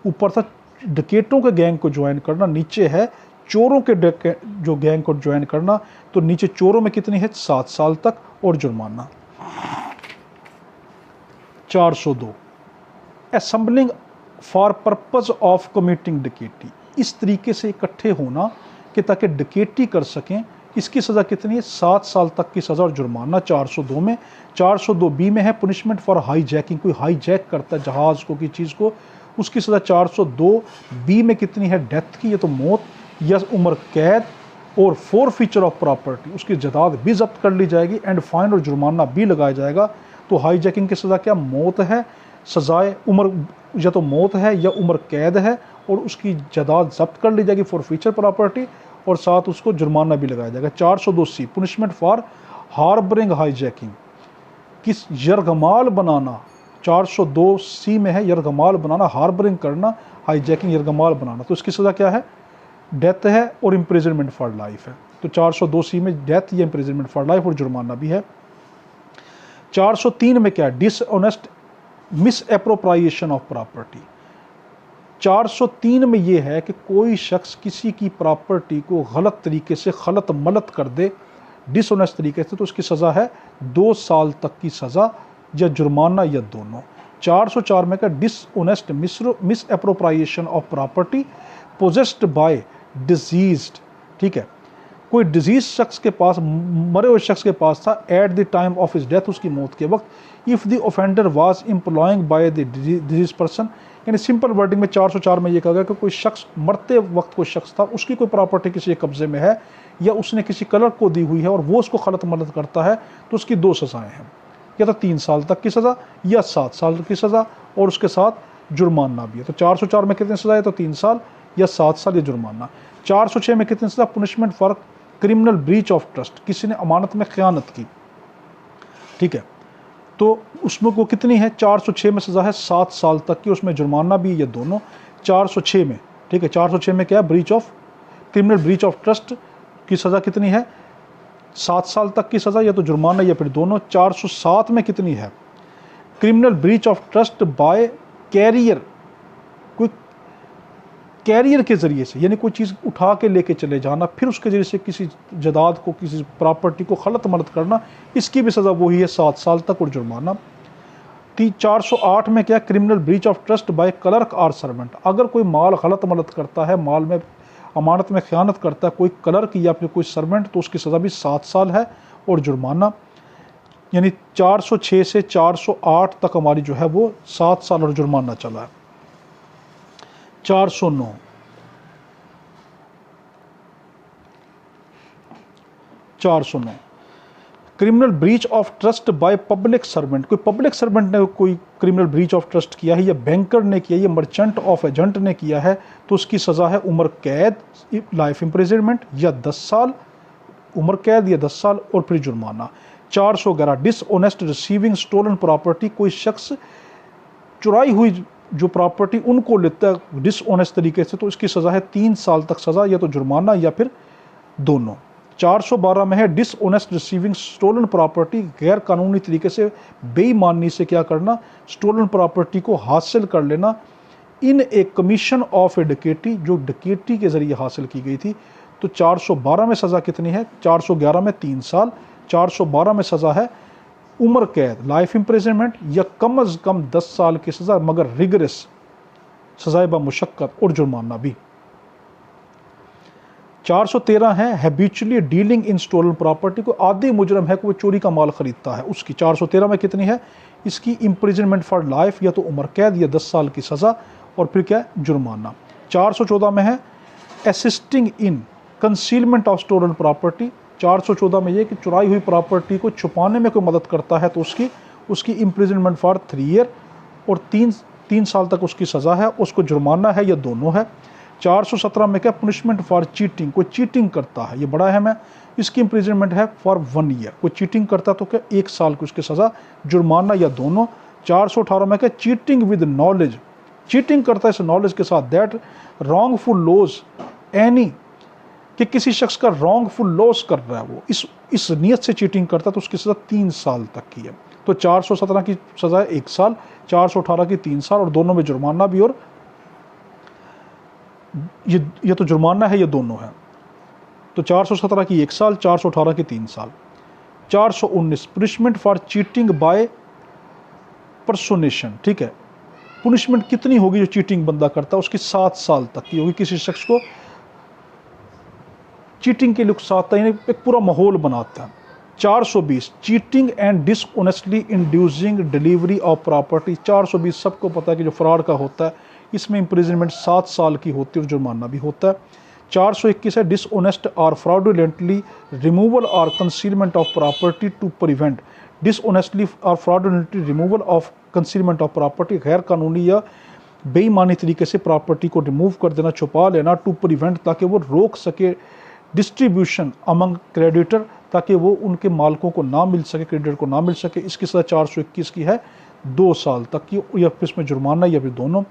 ऊपर था डकैतों के गैंग को ज्वाइन करना, नीचे है चोरों के जो गैंग को ज्वाइन करना, तो नीचे चोरों में कितनी है 7 साल तक और जुर्माना। 402 assembling for purpose of committing डकैती। इस तरीके से इकट्ठे होना कि ताकि डकैती कर सकें, इसकी सज़ा कितनी है 7 साल तक की सज़ा और जुर्माना 402 में। 402 बी में है पनिशमेंट फॉर हाई जैकिंग, कोई हाई जैक करता है जहाज़ को की चीज़ को, उसकी सज़ा 402 बी में कितनी है डेथ की, या तो मौत या उम्र कैद और फॉरफीचर ऑफ प्रॉपर्टी, उसकी जायदाद भी जब्त कर ली जाएगी एंड फाइन और जुर्माना भी लगाया जाएगा। तो हाई जैकिंग की सज़ा क्या मौत है, सजाए उम्र या तो मौत है या उम्र कैद है और उसकी जायदाद जब्त कर ली जाएगी फॉरफीचर प्रॉपर्टी और साथ उसको जुर्माना भी लगाया जाएगा। 402 C punishment for harbouring hijacking, किस यरगमाल बनाना, 402 सी में है यरगमाल बनाना, हार्बरिंग करना, हाई जैकिंग यरगमाल बनाना, तो इसकी सज़ा क्या है डेथ है और इम्प्रिजनमेंट फॉर लाइफ है। तो 402 सी में डेथ या इम्प्रिजनमेंट फॉर लाइफ और जुर्माना भी है। 403 में क्या है dishonest miss appropriation of property. 403 में ये है कि कोई शख्स किसी की प्रॉपर्टी को गलत तरीके से खलत मलत कर दे डिसऑनेस्ट तरीके से, तो उसकी सज़ा है 2 साल तक की सज़ा या जुर्माना या दोनों। 404 में क्या dishonest miss appropriation of property possessed by diseased. ठीक है, कोई डिजीज शख्स के पास, मरे हुए शख्स के पास था at the time of his death, उसकी मौत के वक्त, if the offender was employing by the disease person. यानी सिंपल वर्डिंग में 404 में ये कहा गया कि कोई शख्स मरते वक्त कोई शख्स था, उसकी कोई प्रॉपर्टी किसी के कब्जे में है या उसने किसी क्लर्क को दी हुई है और वो उसको खलत मलत करता है, तो उसकी 2 सज़ाएँ हैं, या तो 3 साल तक की सज़ा या 7 साल की सज़ा और उसके साथ जुर्माना भी है। तो 404 में कितनी सज़ा है, तो 3 साल या 7 साल या जुर्माना। 406 में कितनी सज़ा punishment for criminal breach of trust, किसी ने अमानत में ख़यानत की। ठीक है, तो उसमें को कितनी है 406 में सज़ा है 7 साल तक की, उसमें जुर्माना भी ये दोनों। 406 में, ठीक है, 406 में क्या है breach of criminal breach of trust की सज़ा कितनी है 7 साल तक की सज़ा या तो जुर्माना या फिर दोनों। 407 में कितनी है criminal breach of trust by carrier, कोई कैरियर के ज़रिए से, यानी कोई चीज़ उठा के लेके चले जाना फिर उसके ज़रिए से किसी जायदाद को किसी प्रॉपर्टी को खलत मलत करना, इसकी भी सज़ा वही है 7 साल तक और जुर्माना। 408 में क्या criminal breach of trust bye clerk और सर्वेंट, अगर कोई माल गलत मलत करता है, माल में अमानत में ख़यानत करता है कोई क्लर्क या फिर कोई सर्वेंट, तो उसकी सज़ा भी 7 साल है और जुर्माना। यानी 406 से 408 तक हमारी जो है वो 7 साल और जुर्माना चला है। 409 criminal breach of trust by public servant, कोई पब्लिक सर्वेंट ने कोई क्रिमिनल ब्रीच ऑफ ट्रस्ट किया है या बैंकर ने किया है या मर्चेंट ऑफ एजेंट ने किया है, तो उसकी सज़ा है उम्र कैद लाइफ इम्प्रिजनमेंट या 10 साल, उम्र कैद या 10 साल और फिर जुर्माना। 411 डिसऑनेस्ट रिसीविंग स्टोलन प्रॉपर्टी, कोई शख्स चुराई हुई जो प्रॉपर्टी उनको लेता है डिसऑनेस्ट तरीके से, तो इसकी सज़ा है 3 साल तक सज़ा या तो जुर्माना या फिर दोनों। 412 में है डिसऑनेस्ट रिसीविंग स्टोलन प्रॉपर्टी, गैर कानूनी तरीके से बेईमानी से क्या करना स्टोलन प्रॉपर्टी को हासिल कर लेना इन ए कमीशन ऑफ ए डकैती, जो डकैती के ज़रिए हासिल की गई थी। तो 412 में सज़ा कितनी है 411 में 3 साल, 412 में सज़ा है उम्र कैद लाइफ इम्प्रिजनमेंट या कम अज़ कम 10 साल की सज़ा मगर रिगरस सज़ाए बामुशक्कत और जुर्माना भी। 413 है habitually dealing in stolen property, को आदि मुजरम है कि वो चोरी का माल खरीदता है, उसकी 413 में कितनी है इसकी इम्प्रिजनमेंट फॉर लाइफ या तो उम्र कैद या 10 साल की सज़ा और फिर क्या जुर्माना। 414 में है assisting in concealment of stolen property, 414 में ये कि चुराई हुई प्रॉपर्टी को छुपाने में कोई मदद करता है तो उसकी इम्प्रिजनमेंट फॉर 3 ईयर और 3 साल तक उसकी सज़ा है, उसको जुर्माना है या दोनों है। 417 में क्या, पुनिशमेंट फॉर चीटिंग, कोई चीटिंग करता है, ये बड़ा अहम है, इसकी इम्प्रिजनमेंट है फॉर 1 ईयर। कोई चीटिंग करता तो क्या 1 साल की उसकी सज़ा, जुर्माना या दोनों। 418 में क्या, चीटिंग विद नॉलेज, चीटिंग करता है इस नॉलेज के साथ, दैट रॉन्गफुल लॉस एनी, कि किसी शख्स का रॉन्गफुल लॉस कर रहा है, वो इस नीयत से चीटिंग करता है तो उसकी सज़ा 3 साल तक की है। तो 417 की सज़ा है 1 साल, 418 की 3 साल, और दोनों में जुर्माना भी, और ये तो जुर्माना है, ये दोनों है। तो 417 की 1 साल, 418 की 3 साल। 419 पुनिशमेंट फॉर चीटिंग बाय पर्सोनेशन, ठीक है, पुनिशमेंट कितनी होगी जो चीटिंग बंदा करता है, उसकी 7 साल तक की होगी। किसी शख्स को चीटिंग के लिए उकसाता है, एक पूरा माहौल बनाता है। 420 cheating and dishonestly inducing delivery of property. 420 सबको पता है कि जो फ्रॉड का होता है इसमें इम्प्रिजनमेंट 7 साल की होती है और जुर्माना भी होता है। 421 है डिसऑनेस्ट और फ्रॉडुलेंटली रिमूवल और concealment of property to prevent, dishonestly और fraudulently removal of concealment of property, गैर कानूनी या बेईमानी तरीके से प्रॉपर्टी को रिमूव कर देना, छुपा लेना, टू प्रिवेंट, ताकि वो रोक सके डिस्ट्रीब्यूशन अमंग क्रेडिटर, ताकि वो उनके मालकों को ना मिल सके, क्रेडिटर को ना मिल सके। इसकी सज़ा 421 की है 2 साल तक की, या फिर इसमें जुर्माना या फिर दोनों।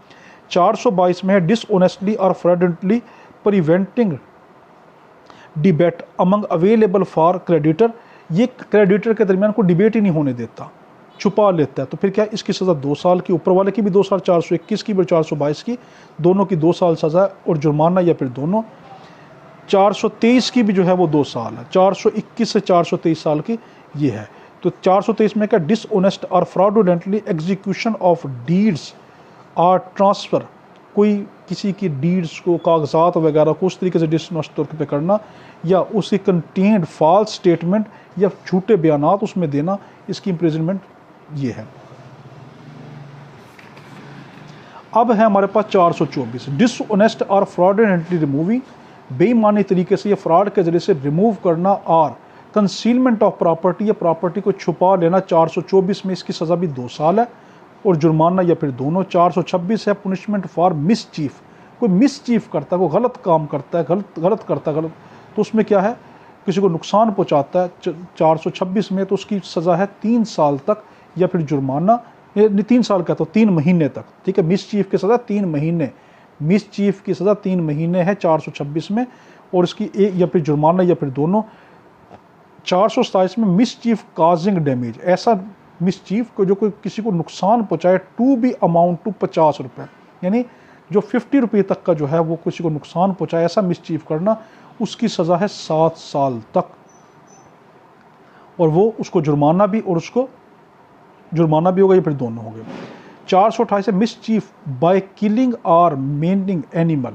422 में है डिसऑनेस्टली और fraudulently preventing debate among available for creditor, ये क्रेडिटर के दरमियान को डिबेट ही नहीं होने देता, छुपा लेता है, तो फिर क्या, इसकी सज़ा 2 साल की, ऊपर वाले की भी 2 साल, 421 की भी 422 की, दोनों की 2 साल सज़ा, और जुर्माना या फिर दोनों। 423 की भी जो है वो 2 साल है, 421 से 423 साल की ये है। तो 423 में क्या, डिसऑनेस्ट और फ्रॉडुलेंटली एग्जीक्यूशन ऑफ डीड्स और ट्रांसफ़र, कोई किसी की डीड्स को, कागजात वगैरह को उस तरीके से डिसऑनेस्ट तौर पे करना, या उसकी कंटेंट फॉल्स स्टेटमेंट या झूठे बयानात उसमें देना, इसकी इम्प्रिजनमेंट ये है। अब है हमारे पास 424 डिसऑनेस्ट और फ्रॉडुलेंटली रिमूविंग, बेईमानी तरीके से या फ्रॉड के जरिए से रिमूव करना, और कंसीलमेंट ऑफ प्रॉपर्टी, या प्रॉपर्टी को छुपा लेना। 424 में इसकी सज़ा भी 2 साल है और जुर्माना या फिर दोनों। 426 है पुनिशमेंट फॉर मिसचीफ, कोई मिसचीफ करता है, कोई गलत काम करता है, गलत करता है, तो उसमें क्या है, किसी को नुकसान पहुंचाता है। 426 में तो उसकी सज़ा है 3 साल तक या फिर जुर्माना, 3 साल का तो 3 महीने तक, ठीक है, मिसचीफ की सज़ा 3 महीने, मिसचीफ की सज़ा 3 महीने है 426 में, और इसकी या फिर जुर्माना या फिर दोनों। 427 में मिसचीफ काजिंग डैमेज, ऐसा मिसचीफ को जो कोई किसी को नुकसान पहुंचाए, टू बी अमाउंट टू 50 रुपये, यानी जो 50 रुपये तक का जो है वो किसी को नुकसान पहुंचाए, ऐसा मिसचीफ करना, उसकी सज़ा है 7 साल तक, और वो उसको जुर्माना भी, और उसको जुर्माना भी होगा या फिर दोनों हो गए। 428 है मिसचीफ बाय किलिंग और मेनिंग एनिमल,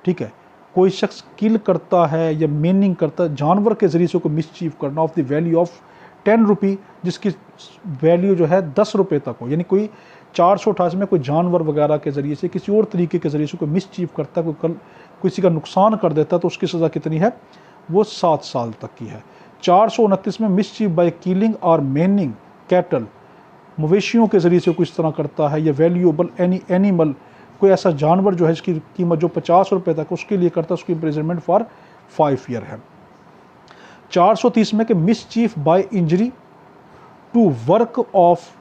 ठीक है, कोई शख्स किल करता है या मेनिंग करता है, जानवर के ज़रिए से कोई मिसचीफ करना, ऑफ द वैल्यू ऑफ 10 रुपी, जिसकी वैल्यू जो है 10 रुपये तक हो, यानी कोई 428 में कोई जानवर वगैरह के ज़रिए से, किसी और तरीके के ज़रिए से कोई मिसचीफ करता है, कोई किसी का नुकसान कर देता है, तो उसकी सज़ा कितनी है, वो 7 साल तक की है। 429 में मिसचीफ बाय किलिंग और मेनिंग कैटल, मवेशियों के ज़रिए से कोई इस तरह करता है, या वैल्यूएबल एनिमल, कोई ऐसा जानवर जो है इसकी कीमत जो 50 रुपये तक उसके लिए करता है, उसकी इम्प्रिजनमेंट फॉर 5 ईयर है। 430 में कि mischief by injury to work of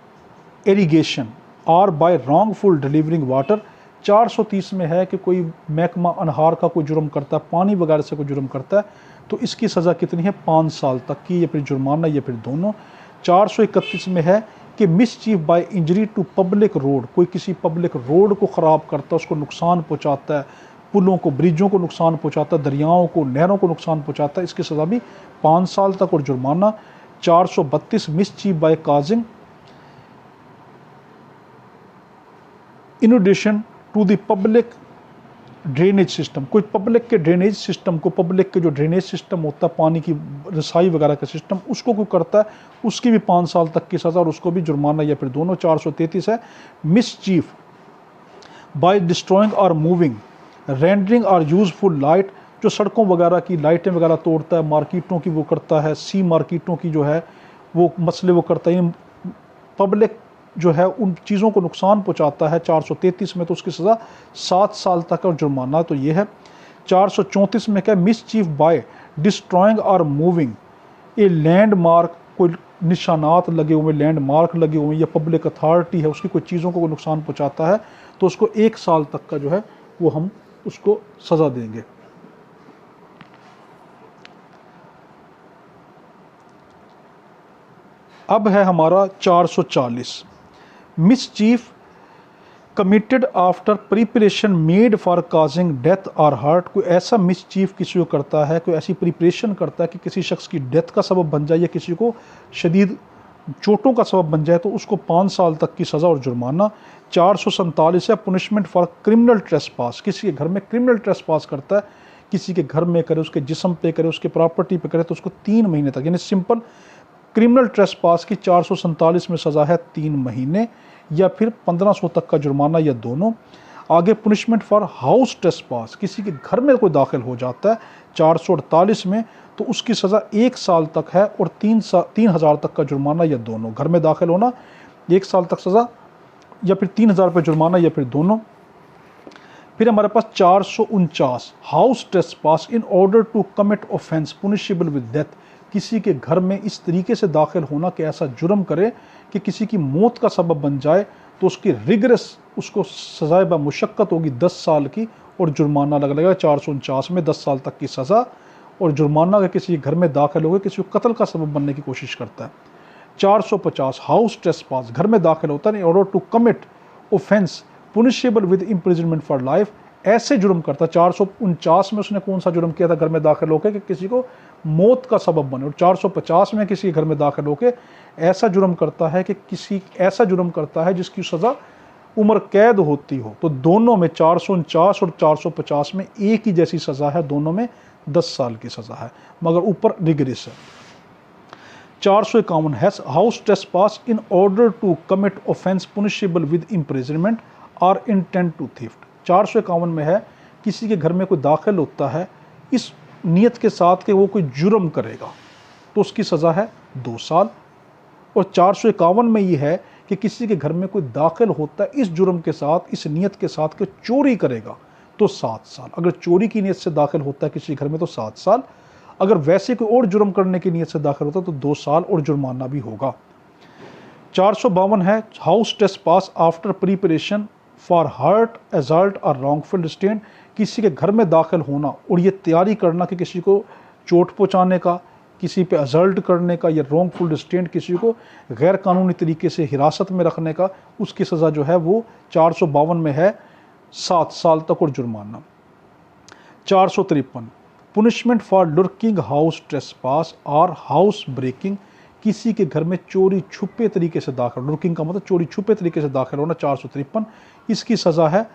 irrigation और बाय रॉन्गफुल डिलीवरिंग वाटर। 430 में है कि कोई महकमा अनहार का कोई जुर्म करता है, पानी वगैरह से कोई जुर्म करता है, तो इसकी सज़ा कितनी है, 5 साल तक की, या फिर जुर्माना या फिर दोनों। 431 में है कि mischief by injury to public road, कोई किसी पब्लिक रोड को ख़राब करता है, उसको नुकसान पहुंचाता है, पुलों को, ब्रिजों को नुकसान पहुंचाता है, दरियाओं को, नहरों को नुकसान पहुंचाता है, इसकी सज़ा भी 5 साल तक और जुर्माना। 432 mischief by causing inundation to the public drainage system, कोई पब्लिक के ड्रेनेज सिस्टम को, पब्लिक के जो ड्रेनेज सिस्टम होता है, पानी की रसाई वगैरह का सिस्टम, उसको कोई करता है, उसकी भी 5 साल तक की सज़ा और उसको भी जुर्माना या फिर दोनों। 433 है मिसचीफ बाय डिस्ट्रॉइंग और मूविंग रेंडरिंग और यूजफुल लाइट, जो सड़कों वगैरह की लाइटें वगैरह तोड़ता है, मार्केटों की वो करता है, सी मार्केटों की जो है वो मसले वो करता है, पब्लिक जो है उन चीज़ों को नुकसान पहुंचाता है 433 में, तो उसकी सज़ा 7 साल तक और जुर्माना। तो ये है 434 में क्या, मिसचीफ बाय डिस्ट्रॉइंग और मूविंग ए लैंडमार्क, कोई निशानात लगे हुए, लैंडमार्क लगे हुए या पब्लिक अथॉरिटी है उसकी कोई चीज़ों को कोई नुकसान पहुंचाता है तो उसको 1 साल तक का जो है वो हम उसको सज़ा देंगे। अब है हमारा 440, mischief committed after preparation made for causing death और हर्ट। कोई ऐसा मिसचीफ किसी को करता है, कोई ऐसी प्रिपरेशन करता है कि किसी शख्स की डेथ का सबब बन जाए या किसी को शदीद चोटों का सबब बन जाए, तो उसको 5 साल तक की सज़ा और जुर्माना। 447 है पुनिशमेंट फॉर क्रिमिनल ट्रेसपास, किसी के घर में क्रिमिनल ट्रेसपास करता है, किसी के घर में करे, उसके जिस्म पे करे, उसके प्रॉपर्टी पे करे, तो उसको 3 महीने तक, यानी सिंपल क्रिमिनल ट्रेसपास की 447 में सज़ा है 3 महीने या फिर 1500 तक का जुर्माना या दोनों। आगे पुनिशमेंट फॉर हाउस ट्रेसपास, किसी के घर में कोई दाखिल हो जाता है 448 में, तो उसकी सज़ा 1 साल तक है और 3,000 तक का जुर्माना या दोनों। घर में दाखिल होना 1 साल तक सज़ा या फिर 3,000 रुपये जुर्माना या फिर दोनों। फिर हमारे पास 449, house trespass in order to commit offence punishable with death, किसी के घर में इस तरीके से दाखिल होना कि ऐसा जुर्म करे कि किसी की मौत का सबब बन जाए, तो उसकी रिगरस उसको सज़ाए ब मुशक्क़त होगी 10 साल की और जुर्माना लगेगा। 449 में 10 साल तक की सज़ा और जुर्माना अगर किसी घर में दाखिल हो गए, किसी को कत्ल का सबब बनने की कोशिश करता है। 450, हाउस ट्रेसपास, घर में दाखिल होता है in order to commit offence punishable with imprisonment for life, ऐसे जुर्म करता है। 449 में उसने कौन सा जुर्म किया था, घर में दाखिल होकर कि किसी को मौत का सबब बने, और 450 में किसी के घर में दाखिल होकर ऐसा जुर्म करता है कि किसी ऐसा जुर्म करता है जिसकी सज़ा उम्र कैद होती हो। तो दोनों में 449 और 450 में एक ही जैसी सज़ा है, दोनों में 10 साल की सज़ा है, मगर ऊपर रिगरस है। 451 has house trespass in order to commit offence punishable with imprisonment और इंटेंट टू थीफ्ट। 451 में है किसी के घर में कोई दाखिल होता है इस नियत के साथ कि वो कोई जुर्म करेगा, तो उसकी सज़ा है 2 साल। और 451 में ये है कि किसी के घर में कोई दाखिल होता है इस जुर्म के साथ, इस नियत के साथ कि चोरी करेगा, तो 7 साल। अगर चोरी की नियत से दाखिल होता है किसी घर में तो 7 साल, अगर वैसे कोई और जुर्म करने की नियत से दाखिल होता है तो 2 साल और जुर्माना भी होगा। 452 है house trespass after preparation for hurt, assault और रॉन्गफुल रिस्ट्रेंट, किसी के घर में दाखिल होना और ये तैयारी करना कि किसी को चोट पहुंचाने का, किसी पे अजल्ट करने का या रॉन्गफुल रिस्ट्रेंट, किसी को गैर कानूनी तरीके से हिरासत में रखने का, उसकी सज़ा जो है वो 452 में है 7 साल तक और जुर्माना। 453 पुनिशमेंट फॉर लुर्किंग हाउस ट्रेसपास और हाउस ब्रेकिंग, किसी के घर में चोरी छुपे तरीके से दाखिल, लुर्किंग का मतलब चोरी छुपे तरीके से दाखिल होना, 453, इसकी सज़ा है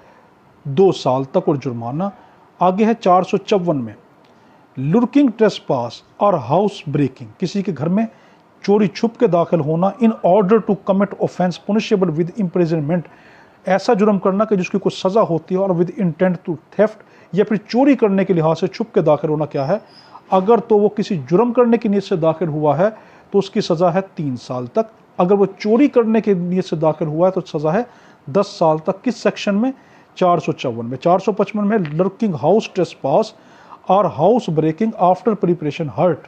2 साल तक और जुर्माना। आगे है 454 में लुर्किंग ट्रेसपास और हाउस ब्रेकिंग, किसी के घर में चोरी छुप के दाखिल होना in order to commit offence punishable with imprisonment, ऐसा जुर्म करना कि जिसकी कोई सज़ा होती है, और विद इंटेंट टू थेफ्ट, या फिर चोरी करने के लिहाज से छुप के दाखिल होना क्या है, अगर तो वो किसी जुर्म करने की नीयत से दाखिल हुआ है तो उसकी सज़ा है 3 साल तक, अगर वो चोरी करने की नीयत से दाखिल हुआ है तो सज़ा है 10 साल तक। किस सेक्शन में, 454 में। 455 में लुर्किंग हाउस ट्रेसपास और house breaking after preparation hurt,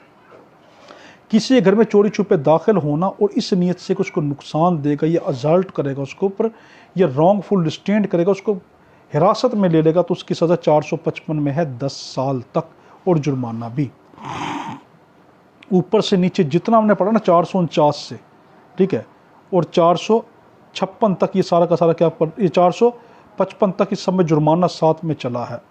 किसी घर में चोरी छुपे दाखिल होना और इस नीयत से कि उसको नुकसान देगा या अजल्ट करेगा उसके ऊपर, या रॉन्गफुल रिस्ट्रेंट करेगा, उसको हिरासत में ले लेगा, तो उसकी सज़ा 455 में है 10 साल तक और जुर्माना भी। ऊपर से नीचे जितना हमने पढ़ा ना 449 से, ठीक है, और 456 तक ये सारा का सारा क्या पर, ये 455 तक इस सब में जुर्माना साथ में चला है।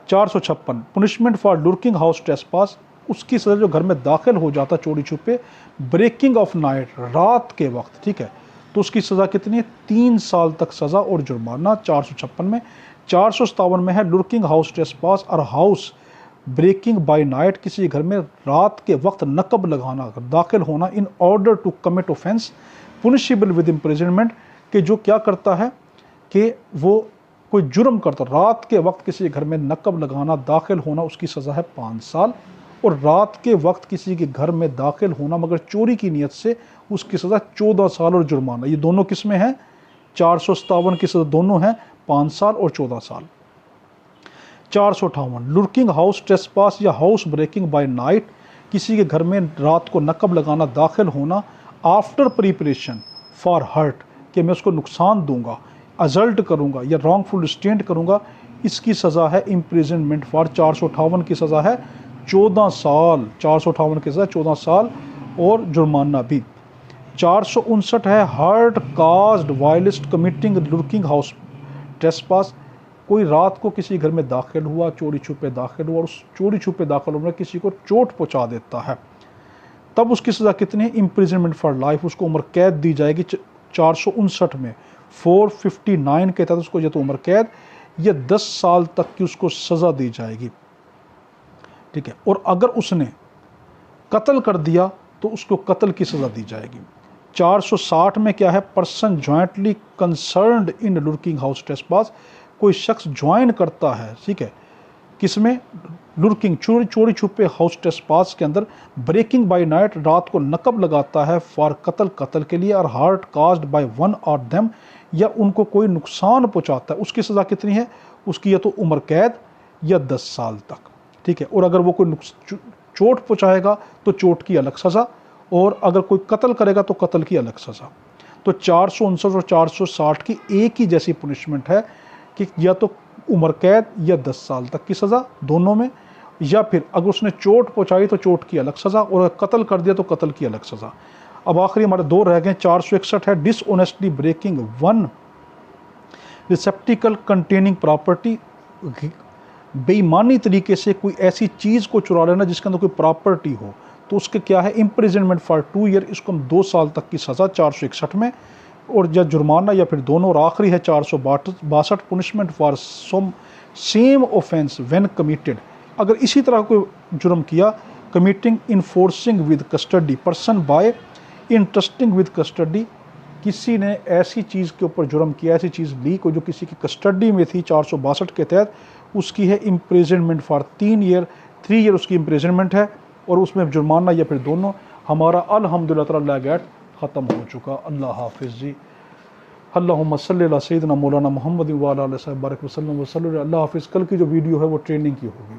456 पुनिशमेंट फॉर लुर्किंग हाउस ट्रेसपास, उसकी सज़ा जो घर में दाखिल हो जाता चोरी छुपे, ब्रेकिंग ऑफ नाइट, रात के वक्त, ठीक है, तो उसकी सज़ा कितनी है, 3 साल तक सज़ा और जुर्माना। 456 में। 457 में है लुर्किंग हाउस ट्रेसपास और हाउस ब्रेकिंग बाय नाइट, किसी घर में रात के वक्त नकब लगाना, दाखिल होना in order to commit offence punishable with imprisonment, कि जो क्या करता है कि वो कोई जुर्म करता, रात के वक्त किसी घर में नकब लगाना, दाखिल होना, उसकी सज़ा है 5 साल और रात के वक्त किसी के घर में दाखिल होना मगर चोरी की नीयत से, उसकी सज़ा 14 साल और जुर्माना। ये दोनों किस्में हैं, 457 की सज़ा दोनों हैं, 5 साल और 14 साल। 458 लुर्किंग हाउस ट्रेसपास या हाउस ब्रेकिंग बाय नाइट, किसी के घर में रात को नकब लगाना, दाखिल होना आफ्टर प्रिपरेशन फॉर हर्ट, कि मैं उसको नुकसान दूंगा, अजल्ट करूंगा या रॉन्गफुल रिस्ट्रेंट करूंगा, इसकी सज़ा है इम्प्रिजनमेंट फॉर 458 की सज़ा है 14 साल। 458 की सज़ा 14 साल और जुर्माना भी। 459 है hurt caused whilst committing lurking house trespass, कोई रात को किसी घर में दाखिल हुआ, चोरी छुपे दाखिल हुआ और उस चोरी छुपे दाखिल होने में किसी को चोट पहुंचा देता है, तब उसकी सज़ा कितनी है? इम्प्रिजनमेंट फॉर लाइफ, उसको उम्र कैद दी जाएगी। 459 में 459 के तहत उसको या तो उम्र कैद या 10 साल तक की उसको सज़ा दी जाएगी, ठीक है। और अगर उसने कत्ल कर दिया तो उसको कत्ल की सज़ा दी जाएगी। 460 में क्या है? पर्सन जॉइंटली कंसर्न्ड इन लुर्किंग हाउस ट्रेसपास, कोई शख्स ज्वाइन करता है, ठीक है, किसमें? लुर्किंग चोरी छुपे हाउस ट्रेसपास के अंदर, ब्रेकिंग बाय नाइट रात को नकब लगाता है फॉर कत्ल के लिए, और हार्ट काज्ड बाय वन और देम, या उनको कोई नुकसान पहुंचाता है, उसकी सज़ा कितनी है? उसकी या तो उम्र कैद या 10 साल तक, ठीक है। और अगर वो कोई चोट पहुंचाएगा तो चोट की अलग सज़ा, और अगर कोई कत्ल करेगा तो कत्ल की अलग सज़ा। तो 459 और 460 की एक ही जैसी पुनिशमेंट है कि या तो उम्र कैद या 10 साल तक की सज़ा दोनों में, या फिर अगर उसने चोट पहुंचाई तो चोट की अलग सज़ा, और अगर कत्ल कर दिया तो कत्ल की अलग सज़ा। अब आखिरी हमारे दो रह गए। 461 है dishonestly breaking one receptacle containing property, बेईमानी तरीके से कोई ऐसी चीज़ को चुरा लेना जिसके अंदर कोई प्रॉपर्टी हो, तो उसके क्या है? इम्प्रिजनमेंट फॉर 2 ईयर, इसको हम 2 साल तक की सज़ा 461 में, और या जुर्माना या फिर दोनों। और आखिरी है 462 punishment for some same offence when committed, अगर इसी तरह कोई जुर्म किया, committing enforcing with custody person by interesting with custody, किसी ने ऐसी चीज़ के ऊपर जुर्म किया, ऐसी चीज़ ली को जो किसी की कस्टडी में थी 462 के तहत, उसकी है इम्प्रिजनमेंट फॉर 3 ईयर, 3 ईयर उसकी इम्प्रिजनमेंट है, और उसमें जुर्माना या फिर दोनों। हमारा अल्हम्दुलिल्लाह ताला गैट ख़त्म हो चुका। अल्लाह हाफिज़ जी। अल्लाहुम्मा सल्ली अला सय्यिदिना मौलाना मुहम्मद व अला आलिहि व सल्लम। अल्लाह हाफिज़। कल की जो वीडियो है वो ट्रेनिंग की होगी।